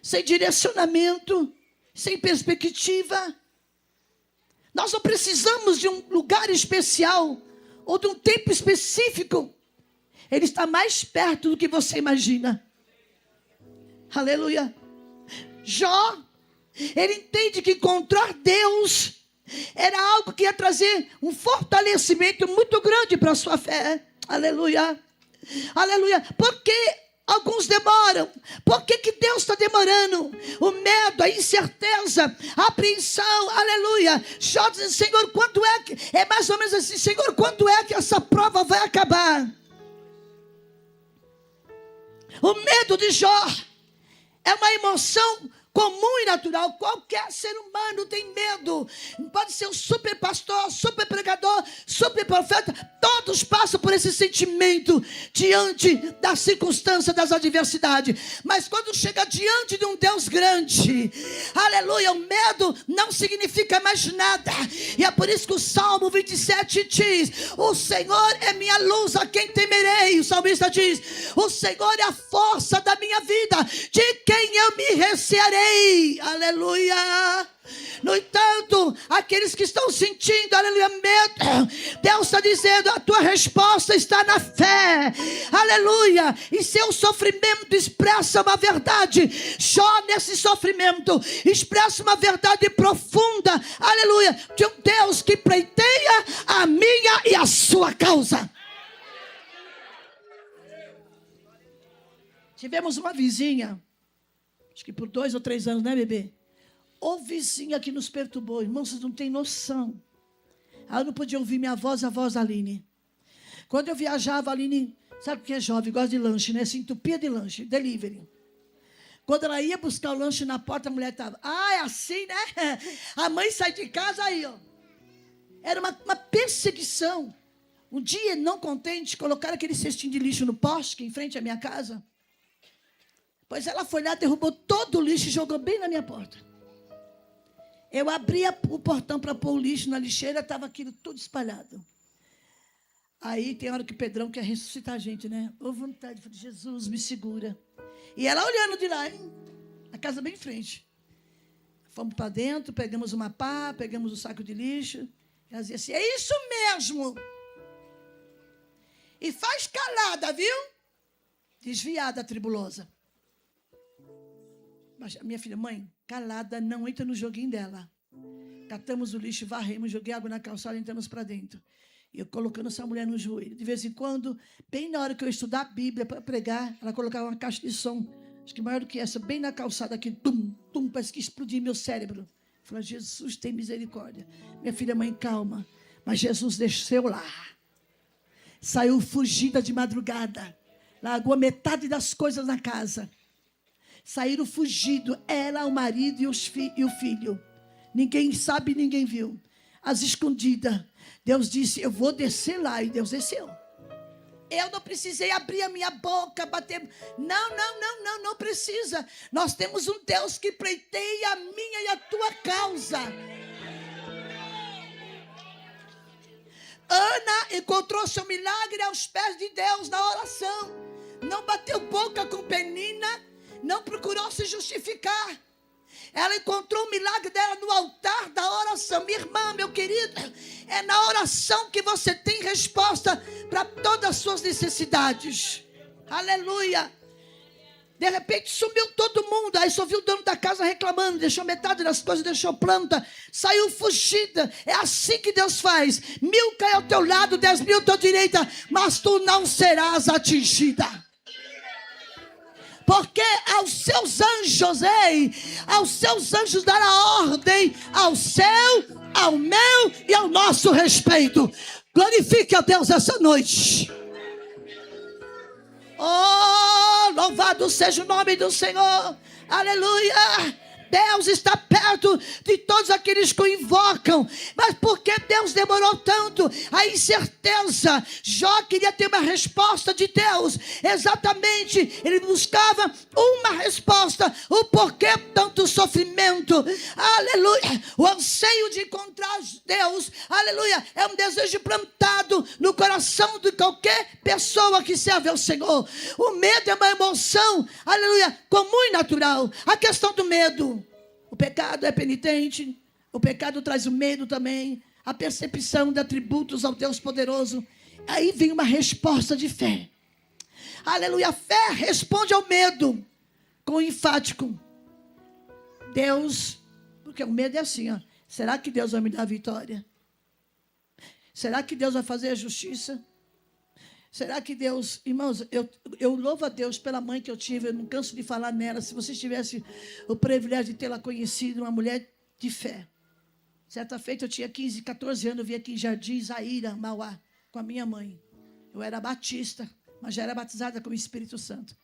sem direcionamento, sem perspectiva. Nós não precisamos de um lugar especial ou de um tempo específico. Ele está mais perto do que você imagina. Aleluia. Jó, ele entende que encontrar Deus era algo que ia trazer um fortalecimento muito grande para a sua fé. Aleluia. Aleluia. Por que alguns demoram? Por que Deus está demorando? O medo, a incerteza, a apreensão. Aleluia. Jó diz, Senhor, quando é que... É mais ou menos assim, Senhor, quando é que essa prova vai acabar? O medo de Jó é uma emoção comum e natural. Qualquer ser humano tem medo. Pode ser um super pastor, super pregador, super profeta. Todos passam por esse sentimento diante da circunstância, das adversidades. Mas quando chega diante de um Deus grande, aleluia, o medo não significa mais nada. E é por isso que o Salmo 27 diz, o Senhor é minha luz, a quem temerei. O salmista diz, o Senhor é a força da minha vida, de quem eu me recearei. Aleluia. No entanto, aqueles que estão sentindo, aleluia, medo, Deus está dizendo, a tua resposta está na fé. Aleluia. E seu sofrimento expressa uma verdade. Jó, nesse sofrimento, expressa uma verdade profunda, aleluia, de um Deus que pleiteia a minha e a sua causa. Tivemos uma vizinha, acho que por 2 ou 3 anos, né, bebê? O vizinha que nos perturbou. Irmãos, vocês não têm noção. Ela não podia ouvir minha voz, a voz da Aline. Quando eu viajava, a Aline Sabe o que é jovem? Gosta de lanche, né? Se entupia de lanche, delivery. Quando ela ia buscar o lanche na porta, a mulher estava, é assim, né? A mãe sai de casa, aí, ó. Era uma perseguição. Um dia, não contente, colocaram aquele cestinho de lixo no poste, em frente à minha casa. Pois ela foi lá, derrubou todo o lixo e jogou bem na minha porta. Eu abria o portão para pôr o lixo na lixeira, estava aquilo tudo espalhado. Aí tem hora que o Pedrão quer ressuscitar a gente, né? Ô vontade, falei, Jesus, me segura. E ela olhando de lá, hein? A casa bem em frente. Fomos para dentro, pegamos uma pá, pegamos o saco de lixo. Ela dizia assim, é isso mesmo. E faz calada, viu? Desviada, tribulosa. Mas a minha filha, mãe, calada, não entra no joguinho dela. Catamos o lixo, varremos, joguei água na calçada e entramos para dentro. E eu colocando essa mulher no joelho. De vez em quando, bem na hora que eu estudar a Bíblia para pregar, ela colocava uma caixa de som, acho que maior do que essa, bem na calçada aqui, tum, tum, parece que explodia meu cérebro. Eu falei, Jesus, tem misericórdia. Minha filha, mãe, calma. Mas Jesus desceu lá. Saiu fugida de madrugada. Largou metade das coisas na casa. Saíram fugidos, ela, o marido e o filho. Ninguém sabe, ninguém viu. As escondidas. Deus disse, eu vou descer lá. E Deus desceu. Eu não precisei abrir a minha boca, bater. Não precisa. Nós temos um Deus que pleiteia a minha e a tua causa. Ana encontrou seu milagre aos pés de Deus na oração. Não bateu boca com Penina. Não procurou se justificar. Ela encontrou o milagre dela no altar da oração. Minha irmã, meu querido, é na oração que você tem resposta para todas as suas necessidades. Aleluia. De repente sumiu todo mundo. Aí só viu o dono da casa reclamando. Deixou metade das coisas, deixou planta. Saiu fugida. É assim que Deus faz. 1000 cai ao teu lado, 10.000 à tua direita, mas tu não serás atingida. Porque aos seus anjos, aos seus anjos dará ordem ao seu, ao meu e ao nosso respeito. Glorifique a Deus essa noite. Oh, louvado seja o nome do Senhor. Aleluia. Deus está perto de todos aqueles que o invocam. Mas por que Deus demorou tanto? A incerteza. Jó queria ter uma resposta de Deus. Exatamente. Ele buscava uma resposta. O porquê tanto sofrimento. Aleluia. O anseio de encontrar Deus. Aleluia. É um desejo plantado no coração de qualquer pessoa que serve ao Senhor. O medo é uma emoção. Aleluia. Comum e natural. A questão do medo. O pecado é penitente, o pecado traz o medo também, a percepção de atributos ao Deus poderoso. Aí vem uma resposta de fé. Aleluia, a fé responde ao medo com enfático. Deus, porque o medo é assim, ó. Será que Deus vai me dar a vitória? Será que Deus vai fazer a justiça? Será que Deus... Irmãos, eu louvo a Deus pela mãe que eu tive, eu não canso de falar nela. Se vocês tivessem o privilégio de tê-la conhecido, uma mulher de fé. Certa feita, eu tinha 15, 14 anos, eu vim aqui em Jardim Zaira, Mauá, com a minha mãe. Eu era batista, mas já era batizada com o Espírito Santo.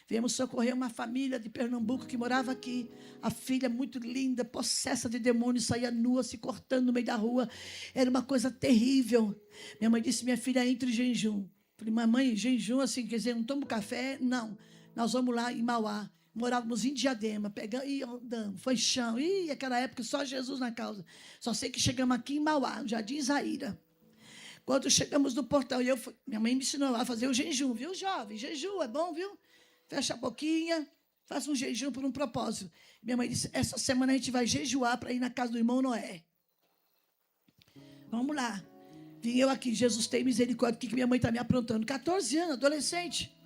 Viemos socorrer uma família de Pernambuco que morava aqui. A filha muito linda, possessa de demônios, saía nua, se cortando no meio da rua. Era uma coisa terrível. Minha mãe disse, minha filha, entre em jejum. Falei, mamãe, jejum assim, quer dizer, não tomo café? Não. Nós vamos lá em Mauá. Morávamos em Diadema. Pegamos, andamos, foi chão. Aquela época, só Jesus na causa. Só sei que chegamos aqui em Mauá, no Jardim Zaira. Quando chegamos no portão, minha mãe me ensinou a fazer o jejum, viu, jovem? Jejum é bom, viu? Fecha a boquinha, faça um jejum por um propósito. Minha mãe disse, essa semana a gente vai jejuar para ir na casa do irmão Noé. Vamos lá. Vim eu aqui, Jesus tem misericórdia, o que minha mãe está me aprontando? 14 anos, adolescente.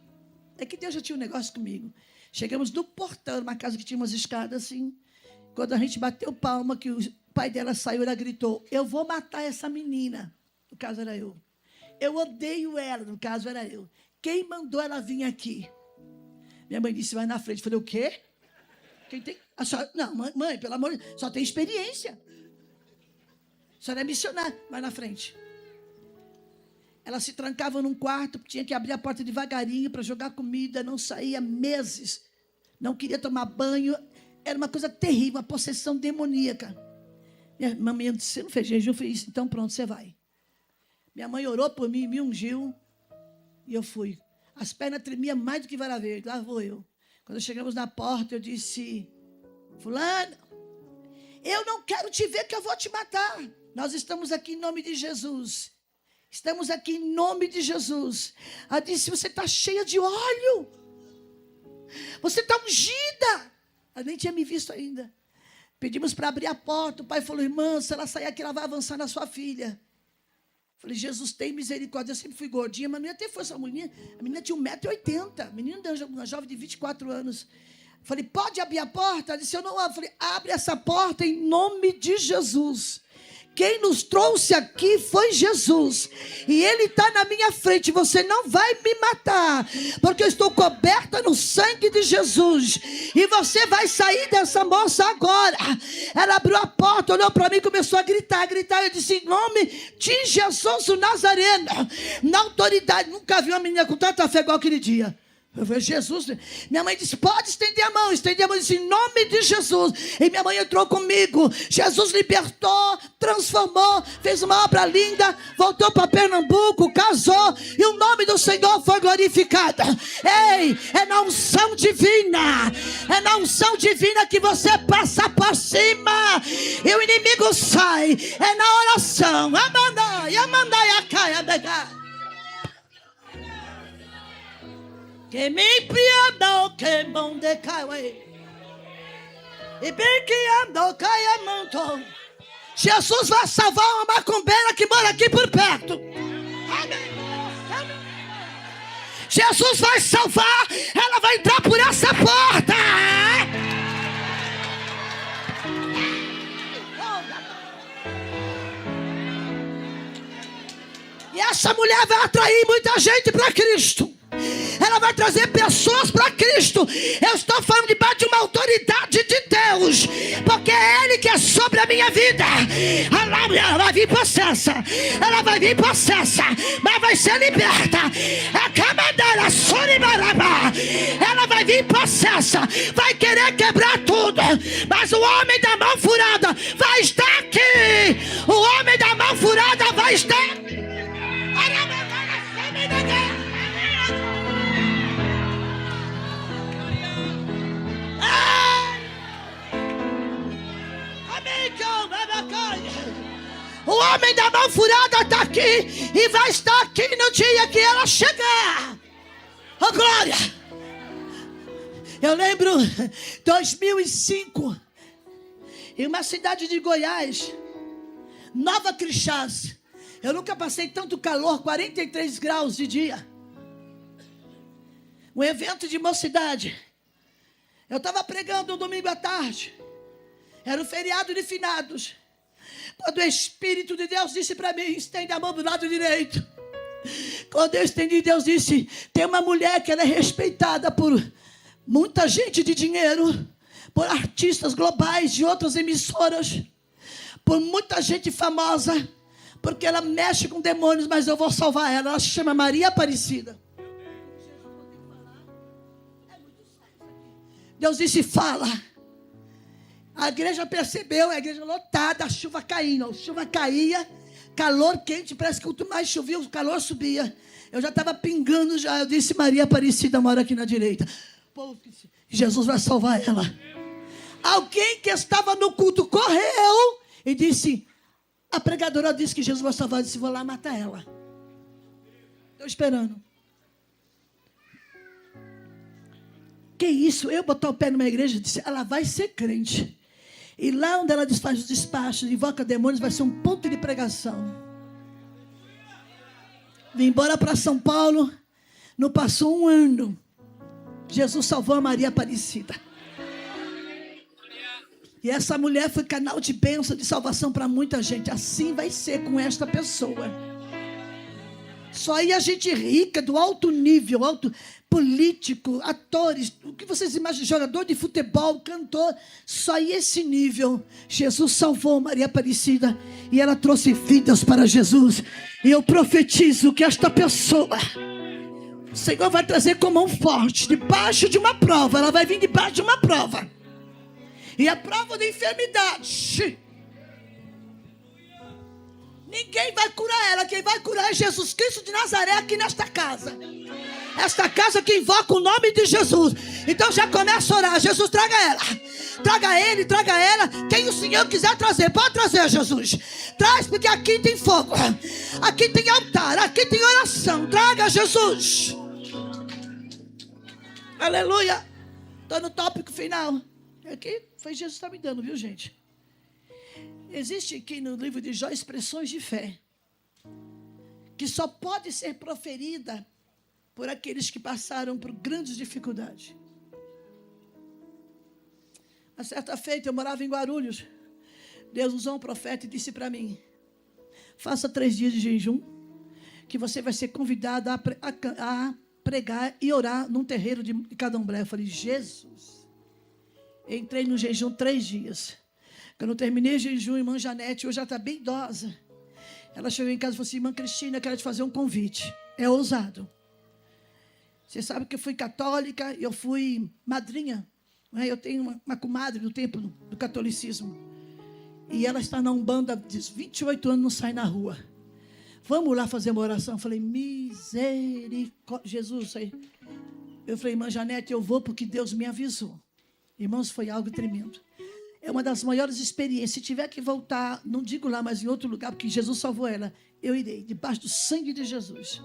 É que Deus já tinha um negócio comigo. Chegamos no portão, numa casa que tinha umas escadas assim. Quando a gente bateu palma, que o pai dela saiu, ela gritou, eu vou matar essa menina. No caso era eu. Eu odeio ela, no caso era eu. Quem mandou ela vir aqui? Minha mãe disse, vai na frente. Eu falei, o quê? Quem tem? A senhora... Não, mãe, pelo amor de Deus, só tem experiência. A senhora é missionária, vai na frente. Ela se trancava num quarto, tinha que abrir a porta devagarinho para jogar comida, não saía meses, não queria tomar banho. Era uma coisa terrível, uma possessão demoníaca. Minha mamãe disse, você não fez jejum? Eu fiz, então pronto, você vai. Minha mãe orou por mim, me ungiu, e eu fui. As pernas tremiam mais do que vara verde, lá vou eu. Quando chegamos na porta, eu disse, fulano, eu não quero te ver que eu vou te matar. Nós estamos aqui em nome de Jesus. Estamos aqui em nome de Jesus. Ela disse, você está cheia de óleo. Você está ungida. Ela nem tinha me visto ainda. Pedimos para abrir a porta. O pai falou, irmã, se ela sair aqui, ela vai avançar na sua filha. Falei, Jesus, tem misericórdia. Eu sempre fui gordinha, mas não ia ter força. A menina tinha 1,80 m. A menina, uma jovem de 24 anos. Falei, pode abrir a porta? Ela disse, eu não abro. Falei, abre essa porta em nome de Jesus. Quem nos trouxe aqui foi Jesus. E Ele está na minha frente. Você não vai me matar. Porque eu estou coberta no sangue de Jesus. E você vai sair dessa moça agora. Ela abriu a porta, olhou para mim e começou a gritar. Eu disse, em nome de Jesus o Nazareno. Na autoridade. Nunca vi uma menina com tanta fé igual aquele dia. Eu falei, Jesus, minha mãe disse, pode estender a mão. Estender a mão, disse, em nome de Jesus. E minha mãe entrou comigo. Jesus libertou, transformou, fez uma obra linda, voltou para Pernambuco, casou, e o nome do Senhor foi glorificado. Ei, é na unção divina. É na unção divina que você passa por cima e o inimigo sai. É na oração. Que me piadou, que bom de caiu. E bem que andou, caia mantou. Jesus vai salvar uma macumbeira que mora aqui por perto. Jesus vai salvar, ela vai entrar por essa porta. E essa mulher vai atrair muita gente para Cristo. Ela vai trazer pessoas para Cristo. Eu estou falando debaixo de uma autoridade de Deus, porque é Ele que é sobre a minha vida. Ela vai vir possessa. Ela vai vir possessa, mas vai ser liberta. Ela vai vir possessa, vai querer quebrar tudo, mas o homem da mão furada vai estar aqui. O homem da mão furada vai estar aqui. O homem da mão furada está aqui e vai estar aqui no dia que ela chegar. Oh, glória! Eu lembro 2005, em uma cidade de Goiás, Nova Crixás. Eu nunca passei tanto calor, 43 graus de dia. Um evento de mocidade. Eu estava pregando um domingo à tarde. Era o feriado de finados. Quando o Espírito de Deus disse para mim, estende a mão do lado direito. Quando eu estendi, Deus disse, tem uma mulher que ela é respeitada por muita gente de dinheiro, por artistas globais de outras emissoras, por muita gente famosa, porque ela mexe com demônios, mas eu vou salvar ela. Ela se chama Maria Aparecida. Deus disse, fala. A igreja percebeu, a igreja lotada, a chuva caindo. A chuva caía, calor quente, parece que quanto mais chovia, o calor subia. Eu já estava pingando já. Eu disse, Maria Aparecida mora aqui na direita. Pô, Jesus vai salvar ela. Alguém que estava no culto correu e disse, a pregadora disse que Jesus vai salvar. Eu disse, vou lá matar ela. Estou esperando. Que isso? Eu botar o pé numa igreja e disse, ela vai ser crente. E lá onde ela faz os despachos, invoca demônios, vai ser um ponto de pregação. Vim embora para São Paulo. Não passou um ano. Jesus salvou a Maria Aparecida. E essa mulher foi canal de bênção, de salvação para muita gente. Assim vai ser com esta pessoa. Só ia gente rica, do alto nível, alto político, atores, o que vocês imaginam, jogador de futebol, cantor, só ia esse nível. Jesus salvou Maria Aparecida e ela trouxe vidas para Jesus. E eu profetizo que esta pessoa, o Senhor vai trazer com mão forte, debaixo de uma prova. Ela vai vir debaixo de uma prova. E a prova da enfermidade. Ninguém vai curar ela. Quem vai curar é Jesus Cristo de Nazaré aqui nesta casa. Esta casa que invoca o nome de Jesus. Então já começa a orar. Jesus, traga ela. Traga ele, traga ela. Quem o Senhor quiser trazer, pode trazer, Jesus. Traz, porque aqui tem fogo. Aqui tem altar. Aqui tem oração. Traga, Jesus. Aleluia. Estou no tópico final. Aqui foi Jesus que está me dando, viu, gente? Existe aqui no livro de Jó expressões de fé que só pode ser proferida por aqueles que passaram por grandes dificuldades. Uma certa feita, eu morava em Guarulhos. Deus usou um profeta e disse para mim: faça 3 dias de jejum, que você vai ser convidado a pregar e orar num terreiro de Candomblé. Eu falei, Jesus. Entrei no jejum 3 dias. Quando eu terminei o jejum, irmã Janete, hoje ela está bem idosa. Ela chegou em casa e falou assim: irmã Cristina, eu quero te fazer um convite. É ousado. Você sabe que eu fui católica, eu fui madrinha. Né? Eu tenho uma comadre do tempo do catolicismo. E ela está na Umbanda, diz, 28 anos, não sai na rua. Vamos lá fazer uma oração. Eu falei, misericórdia, Jesus. Eu falei, irmã Janete, eu vou porque Deus me avisou. Irmãos, foi algo tremendo. É uma das maiores experiências. Se tiver que voltar, não digo lá, mas em outro lugar, porque Jesus salvou ela, eu irei, debaixo do sangue de Jesus.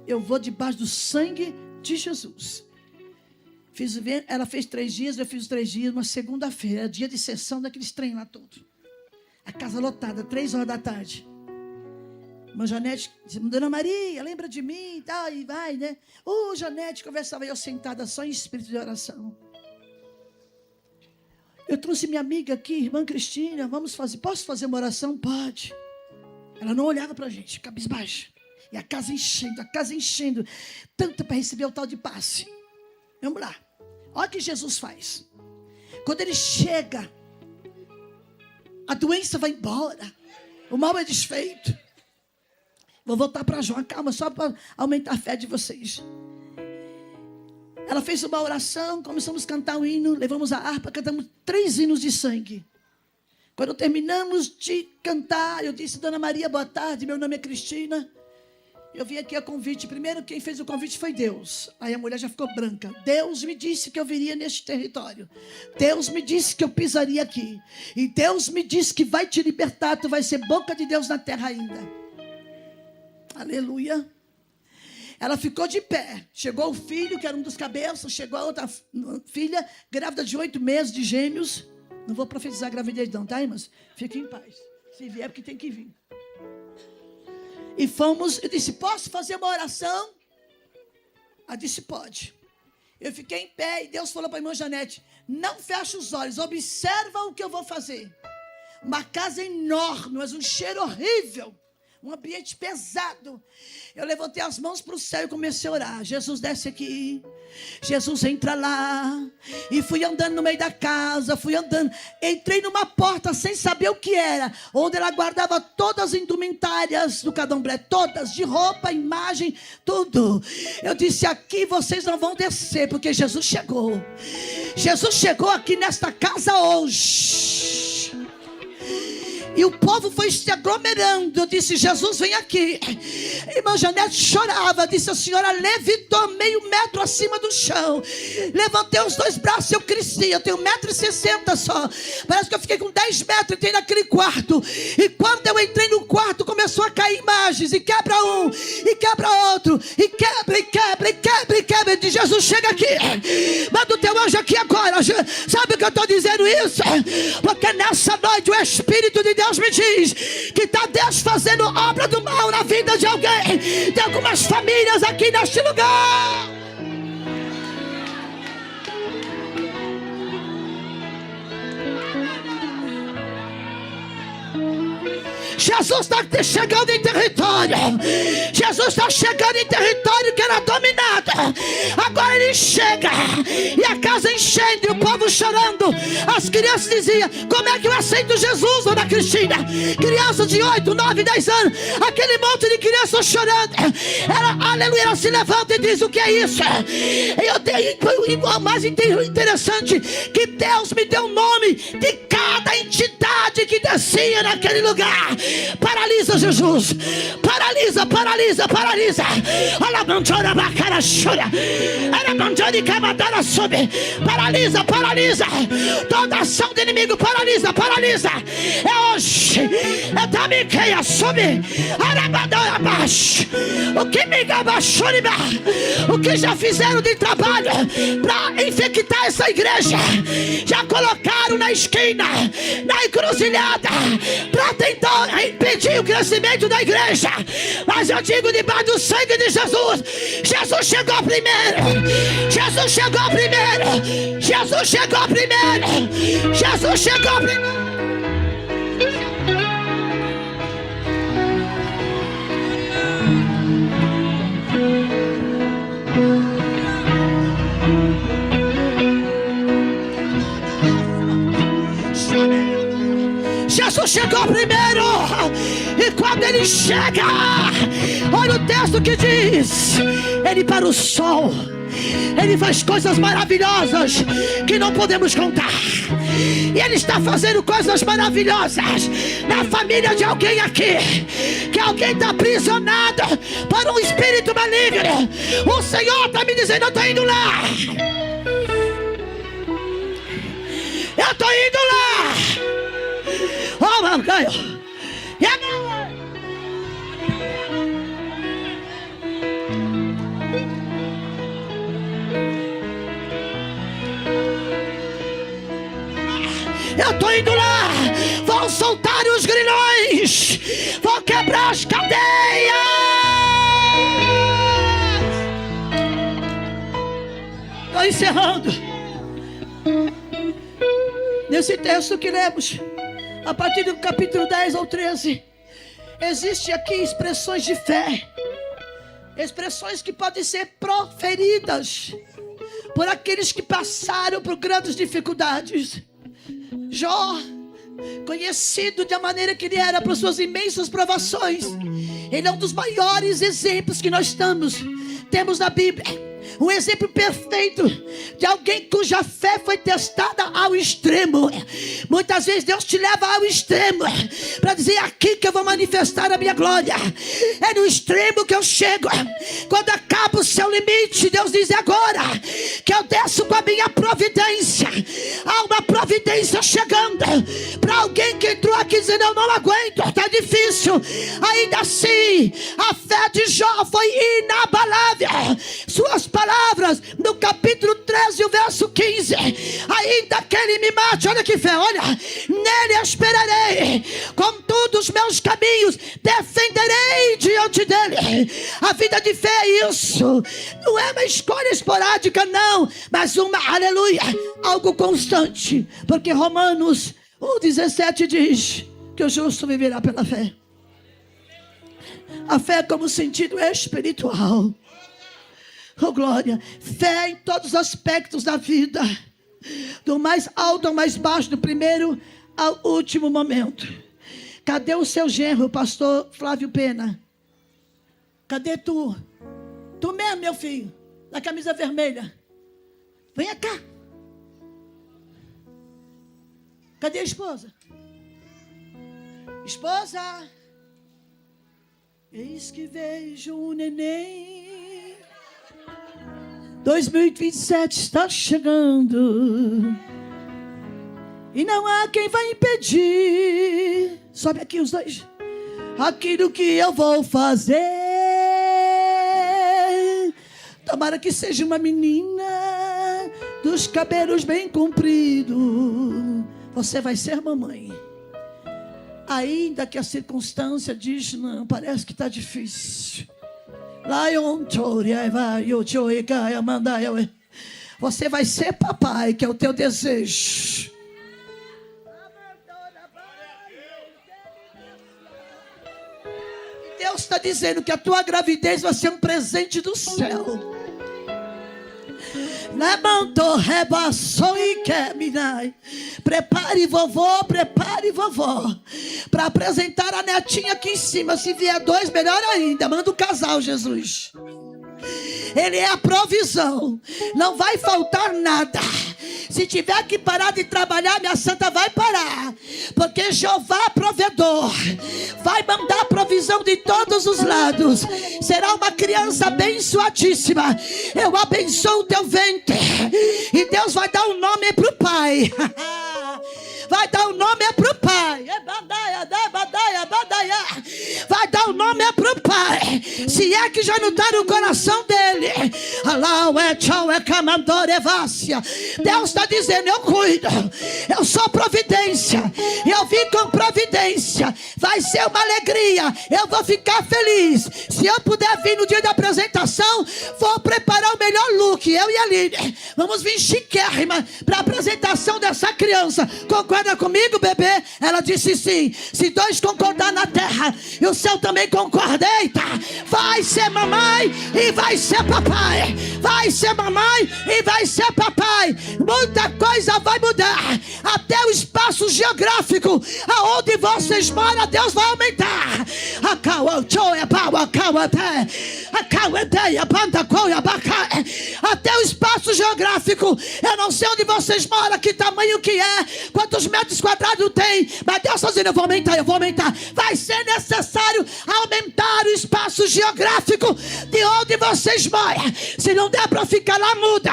Eu vou debaixo do sangue de Jesus. Ela fez 3 dias, eu fiz 3 dias, uma segunda-feira, dia de sessão daqueles trem lá todo. A casa lotada, 3 horas da tarde. Irmã Janete disse, Dona Maria, lembra de mim e tal, e vai, né? Janete, conversava eu sentada só em espírito de oração. Eu trouxe minha amiga aqui, irmã Cristina, posso fazer uma oração? Pode. Ela não olhava para a gente, cabisbaixa. E a casa enchendo, tanto para receber o tal de passe. Vamos lá. Olha o que Jesus faz. Quando ele chega, a doença vai embora, o mal é desfeito. Vou voltar para João, calma, só para aumentar a fé de vocês. Ela fez uma oração, começamos a cantar um hino, levamos a harpa, cantamos 3 hinos de sangue. Quando terminamos de cantar, eu disse, Dona Maria, boa tarde, meu nome é Cristina. Eu vim aqui a convite. Primeiro, quem fez o convite foi Deus. Aí a mulher já ficou branca. Deus me disse que eu viria neste território. Deus me disse que eu pisaria aqui. E Deus me disse que vai te libertar. Tu vai ser boca de Deus na terra ainda. Aleluia. Ela ficou de pé. Chegou o filho, que era um dos cabeças. Chegou a outra filha, grávida de 8 meses de gêmeos. Não vou profetizar gravidez não, tá, irmãs? Fiquem em paz. Se vier, porque tem que vir. E fomos, eu disse, posso fazer uma oração? Ela disse, pode. Eu fiquei em pé e Deus falou para a irmã Janete, não feche os olhos, observa o que eu vou fazer. Uma casa enorme, mas um cheiro horrível. Um ambiente pesado. Eu levantei as mãos para o céu e comecei a orar. Jesus desce aqui. Jesus entra lá. E fui andando no meio da casa. Fui andando. Entrei numa porta sem saber o que era. Onde ela guardava todas as indumentárias do candomblé. Todas. De roupa, imagem, tudo. Eu disse, aqui vocês não vão descer. Porque Jesus chegou. Jesus chegou aqui nesta casa hoje. E o povo foi se aglomerando. Eu disse, Jesus, vem aqui. Irmã Janete chorava. Disse, a senhora levitou 0,5 metro acima do chão. Levantei os 2 braços, eu cresci. Eu tenho 1,60 m só. Parece que eu fiquei com 10 metros. Entrei naquele quarto. E quando eu entrei no quarto, começou a cair imagens. E quebra um, e quebra outro. E quebra, e quebra, e quebra, e quebra. Eu disse, Jesus, chega aqui. Manda o teu anjo aqui agora. Sabe o que eu estou dizendo isso? Porque nessa noite o Espírito de Deus me diz que está Deus fazendo obra do mal na vida de alguém, de algumas famílias aqui neste lugar. Jesus está chegando em território. Jesus está chegando em território que era dominado. Agora ele chega e a casa enchendo e o povo chorando. As crianças diziam: como é que eu aceito Jesus, dona Cristina? Crianças de 8, 9, 10 anos, aquele monte de crianças chorando. Ela, aleluia, ela se levanta e diz: o que é isso? O mais interessante, que Deus me deu o nome de cada entidade que descia naquele lugar. Paralisa, Jesus. Paralisa, paralisa, paralisa. Paralisa, paralisa. Toda ação do inimigo, paralisa, paralisa. É hoje. É da miqueia, sobe. O que me gabachuriba, o que já fizeram de trabalho para infectar essa igreja, já colocaram na esquina, na encruzilhada, para tentar impedir o crescimento da igreja. Mas eu digo, debaixo do sangue de Jesus, Jesus chegou primeiro. Jesus chegou primeiro. Jesus chegou primeiro. Jesus chegou primeiro. Jesus chegou primeiro. E quando ele chega, olha o texto que diz: ele para o sol, ele faz coisas maravilhosas que não podemos contar. E ele está fazendo coisas maravilhosas na família de alguém aqui, que alguém está aprisionado por um espírito maligno. O Senhor está me dizendo: eu estou indo lá. Eu estou indo lá. Oh, meu Deus. Eu estou indo lá. Vou soltar os grilhões. Vou quebrar as cadeias. Estou encerrando. Nesse texto que lemos, a partir do capítulo 10 ao 13, existe aqui expressões de fé, expressões que podem ser proferidas por aqueles que passaram por grandes dificuldades. Jó, conhecido da maneira que ele era por suas imensas provações, ele é um dos maiores exemplos que nós temos na Bíblia. Um exemplo perfeito de alguém cuja fé foi testada ao extremo. Muitas vezes Deus te leva ao extremo para dizer: aqui que eu vou manifestar a minha glória. É no extremo que eu chego. Quando acaba o seu limite, Deus diz: agora que eu desço com a minha providência. Há uma providência chegando para alguém que entrou aqui dizendo: eu não aguento, está difícil. Ainda assim, a fé de Jó foi inabalável. Suas palavras no capítulo 13, o verso 15: ainda que ele me mate, olha que fé, olha, nele esperarei, contudo os meus caminhos defenderei diante dele. A vida de fé é isso, não é uma escolha esporádica, não, mas uma, aleluia, algo constante, porque Romanos 1,17 diz que o justo viverá pela fé. A fé como sentido espiritual. Oh, glória. Fé em todos os aspectos da vida, do mais alto ao mais baixo, do primeiro ao último momento. Cadê o seu genro, pastor Flávio Pena? Cadê tu? Tu mesmo, meu filho, na camisa vermelha. Venha cá. Cadê a esposa? Esposa, eis que vejo um neném. 2027 está chegando e não há quem vai impedir. Sobe aqui os dois. Aquilo que eu vou fazer. Tomara que seja uma menina dos cabelos bem compridos. Você vai ser mamãe. Ainda que a circunstância diz: não, parece que está difícil. Você vai ser papai, que é o teu desejo. está dizendo que a tua gravidez vai ser um presente do céu. Levantou, rebaçou e queminai. Prepare vovô para apresentar a netinha aqui em cima. Se vier 2, melhor ainda. Manda o casal, Jesus. Ele é a provisão. Não vai faltar nada. Se tiver que parar de trabalhar, minha santa vai parar. Porque Jeová provedor vai mandar provisão de todos os lados. Será uma criança abençoadíssima. Eu abençoo o teu ventre. E Deus vai dar um nome para o pai. Vai dar um nome para o pai. Vai dar um nome para o pai. Se é que já não está no coração dele. Deus está dizendo: eu cuido. Eu sou providência. Eu vim com providência. Vai ser uma alegria. Eu vou ficar feliz. Se eu puder vir no dia da apresentação, vou preparar o melhor look. Eu e a Aline vamos vir chiquérrima para a apresentação dessa criança. Concorda comigo, bebê? Ela disse sim. Se 2 concordar na terra e o céu também concorda, eita, vai ser mamãe e vai ser papai. Vai ser mamãe e vai ser papai. Muita coisa vai mudar. Até o espaço geográfico aonde vocês moram, Deus vai aumentar. Até o espaço geográfico. Eu não sei onde vocês moram, que tamanho que é, quantos metros quadrados tem, mas Deus está dizendo: eu vou aumentar. Vai ser necessário aumentar o espaço geográfico de onde vocês moram. Se não der para ficar lá, muda.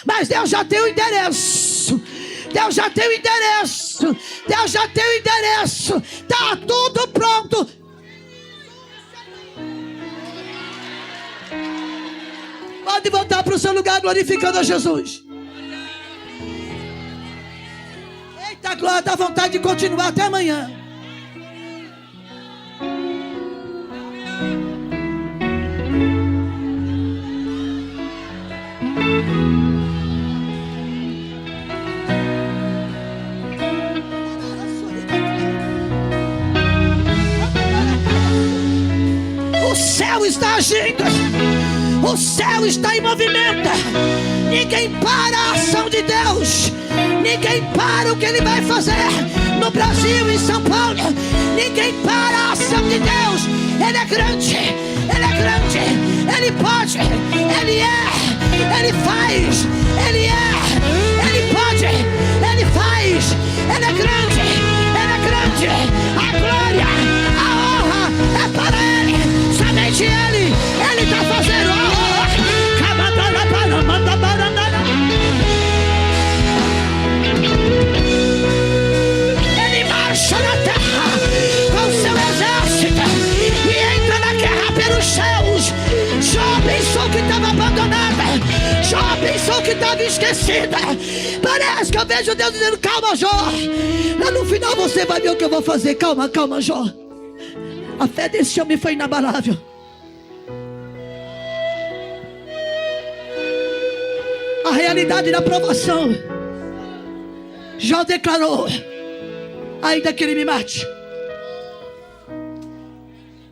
Mas Deus já tem o endereço. Deus já tem o endereço. Está tudo pronto. Pode voltar para o seu lugar glorificando a Jesus. Eita glória, dá vontade de continuar até amanhã. O céu está agindo. O céu está em movimento. Ninguém para a ação de Deus. Ninguém para o que Ele vai fazer no Brasil e em São Paulo. Ninguém para a ação de Deus. Ele é grande. Ele pode. Ele é. Ele faz. Ele é. Ele pode. Ele faz. Ele é grande. A glória, a honra é para Ele. Somente Ele está fazendo. Ele marcha na terra com seu exército e entra na guerra pelos céus. Jó pensou que estava abandonada. Jó pensou que estava esquecida. Parece que eu vejo Deus dizendo: calma, Jó. Lá no final você vai ver o que eu vou fazer. Calma, Jó. A fé desse homem foi inabalável. A realidade da provação. Jó declarou: ainda que ele me mate,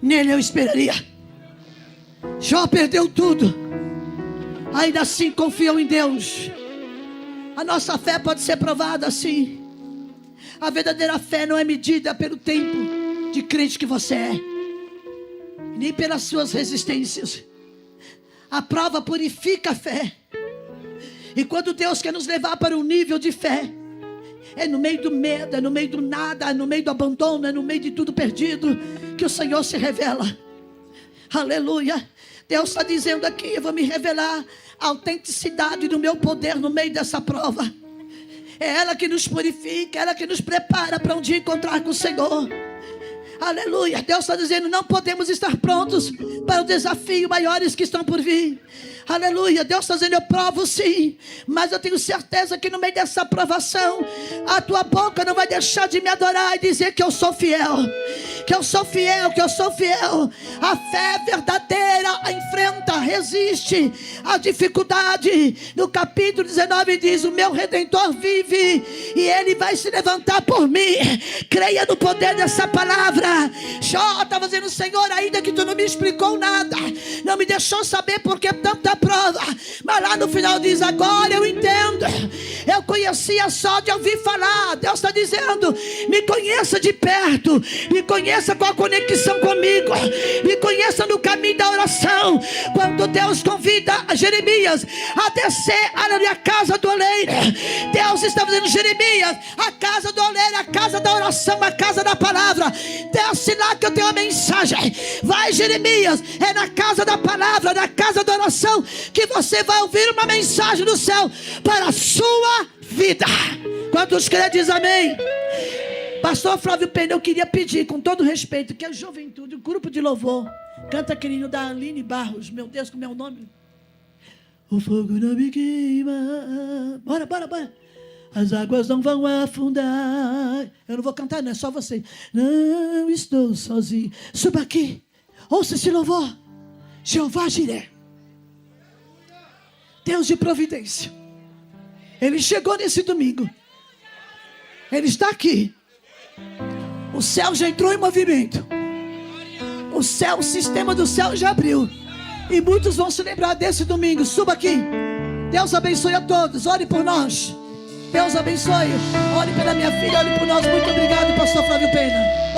nele eu esperaria. Jó perdeu tudo, ainda assim confiou em Deus. A nossa fé pode ser provada assim. A verdadeira fé não é medida pelo tempo de crente que você é, nem pelas suas resistências. A prova purifica a fé. E quando Deus quer nos levar para um nível de fé, é no meio do medo, é no meio do nada, é no meio do abandono, é no meio de tudo perdido, que o Senhor se revela. Aleluia. Deus está dizendo aqui: eu vou me revelar a autenticidade do meu poder no meio dessa prova. É ela que nos purifica, é ela que nos prepara para um dia encontrar com o Senhor. Aleluia. Deus está dizendo: não podemos estar prontos para o desafio maiores que estão por vir. Aleluia. Deus está dizendo: eu provo sim, mas eu tenho certeza que no meio dessa provação, a tua boca não vai deixar de me adorar e dizer que eu sou fiel. Que eu sou fiel. A fé verdadeira enfrenta resiste à dificuldade. No capítulo 19 diz: o meu Redentor vive e ele vai se levantar por mim. Creia no poder dessa palavra. Jó estava dizendo: Senhor, ainda que tu não me explicou nada, não me deixou saber por que tanta prova, mas lá no final diz: agora eu entendo. Eu conhecia só de ouvir falar. Deus está dizendo: me conheça de perto, me conheça com a conexão comigo, me conheça no caminho da oração. Quando Deus convida Jeremias a descer à casa do oleiro, Deus está dizendo: Jeremias, a casa do oleiro, a casa da oração, a casa da palavra, desce lá que eu tenho uma mensagem. Vai, Jeremias, é na casa da palavra, na casa da oração, que você vai ouvir uma mensagem do céu para a sua vida. Quantos creem, diz amém? Pastor Flávio Pena, eu queria pedir, com todo respeito, que a juventude, o grupo de louvor, canta querido da Aline Barros. Meu Deus, como é o nome? O fogo não me queima. Bora, bora, bora. As águas não vão afundar. Eu não vou cantar, não, é só você. Não estou sozinho. Suba aqui, ouça esse louvor. Jeová Jiré, Deus de providência. Ele chegou nesse domingo. Ele está aqui. O céu já entrou em movimento. O céu, o sistema do céu já abriu. E muitos vão se lembrar desse domingo. Suba aqui. Deus abençoe a todos. Ore por nós. Deus abençoe. Ore pela minha filha, ore por nós. Muito obrigado, pastor Flávio Pena.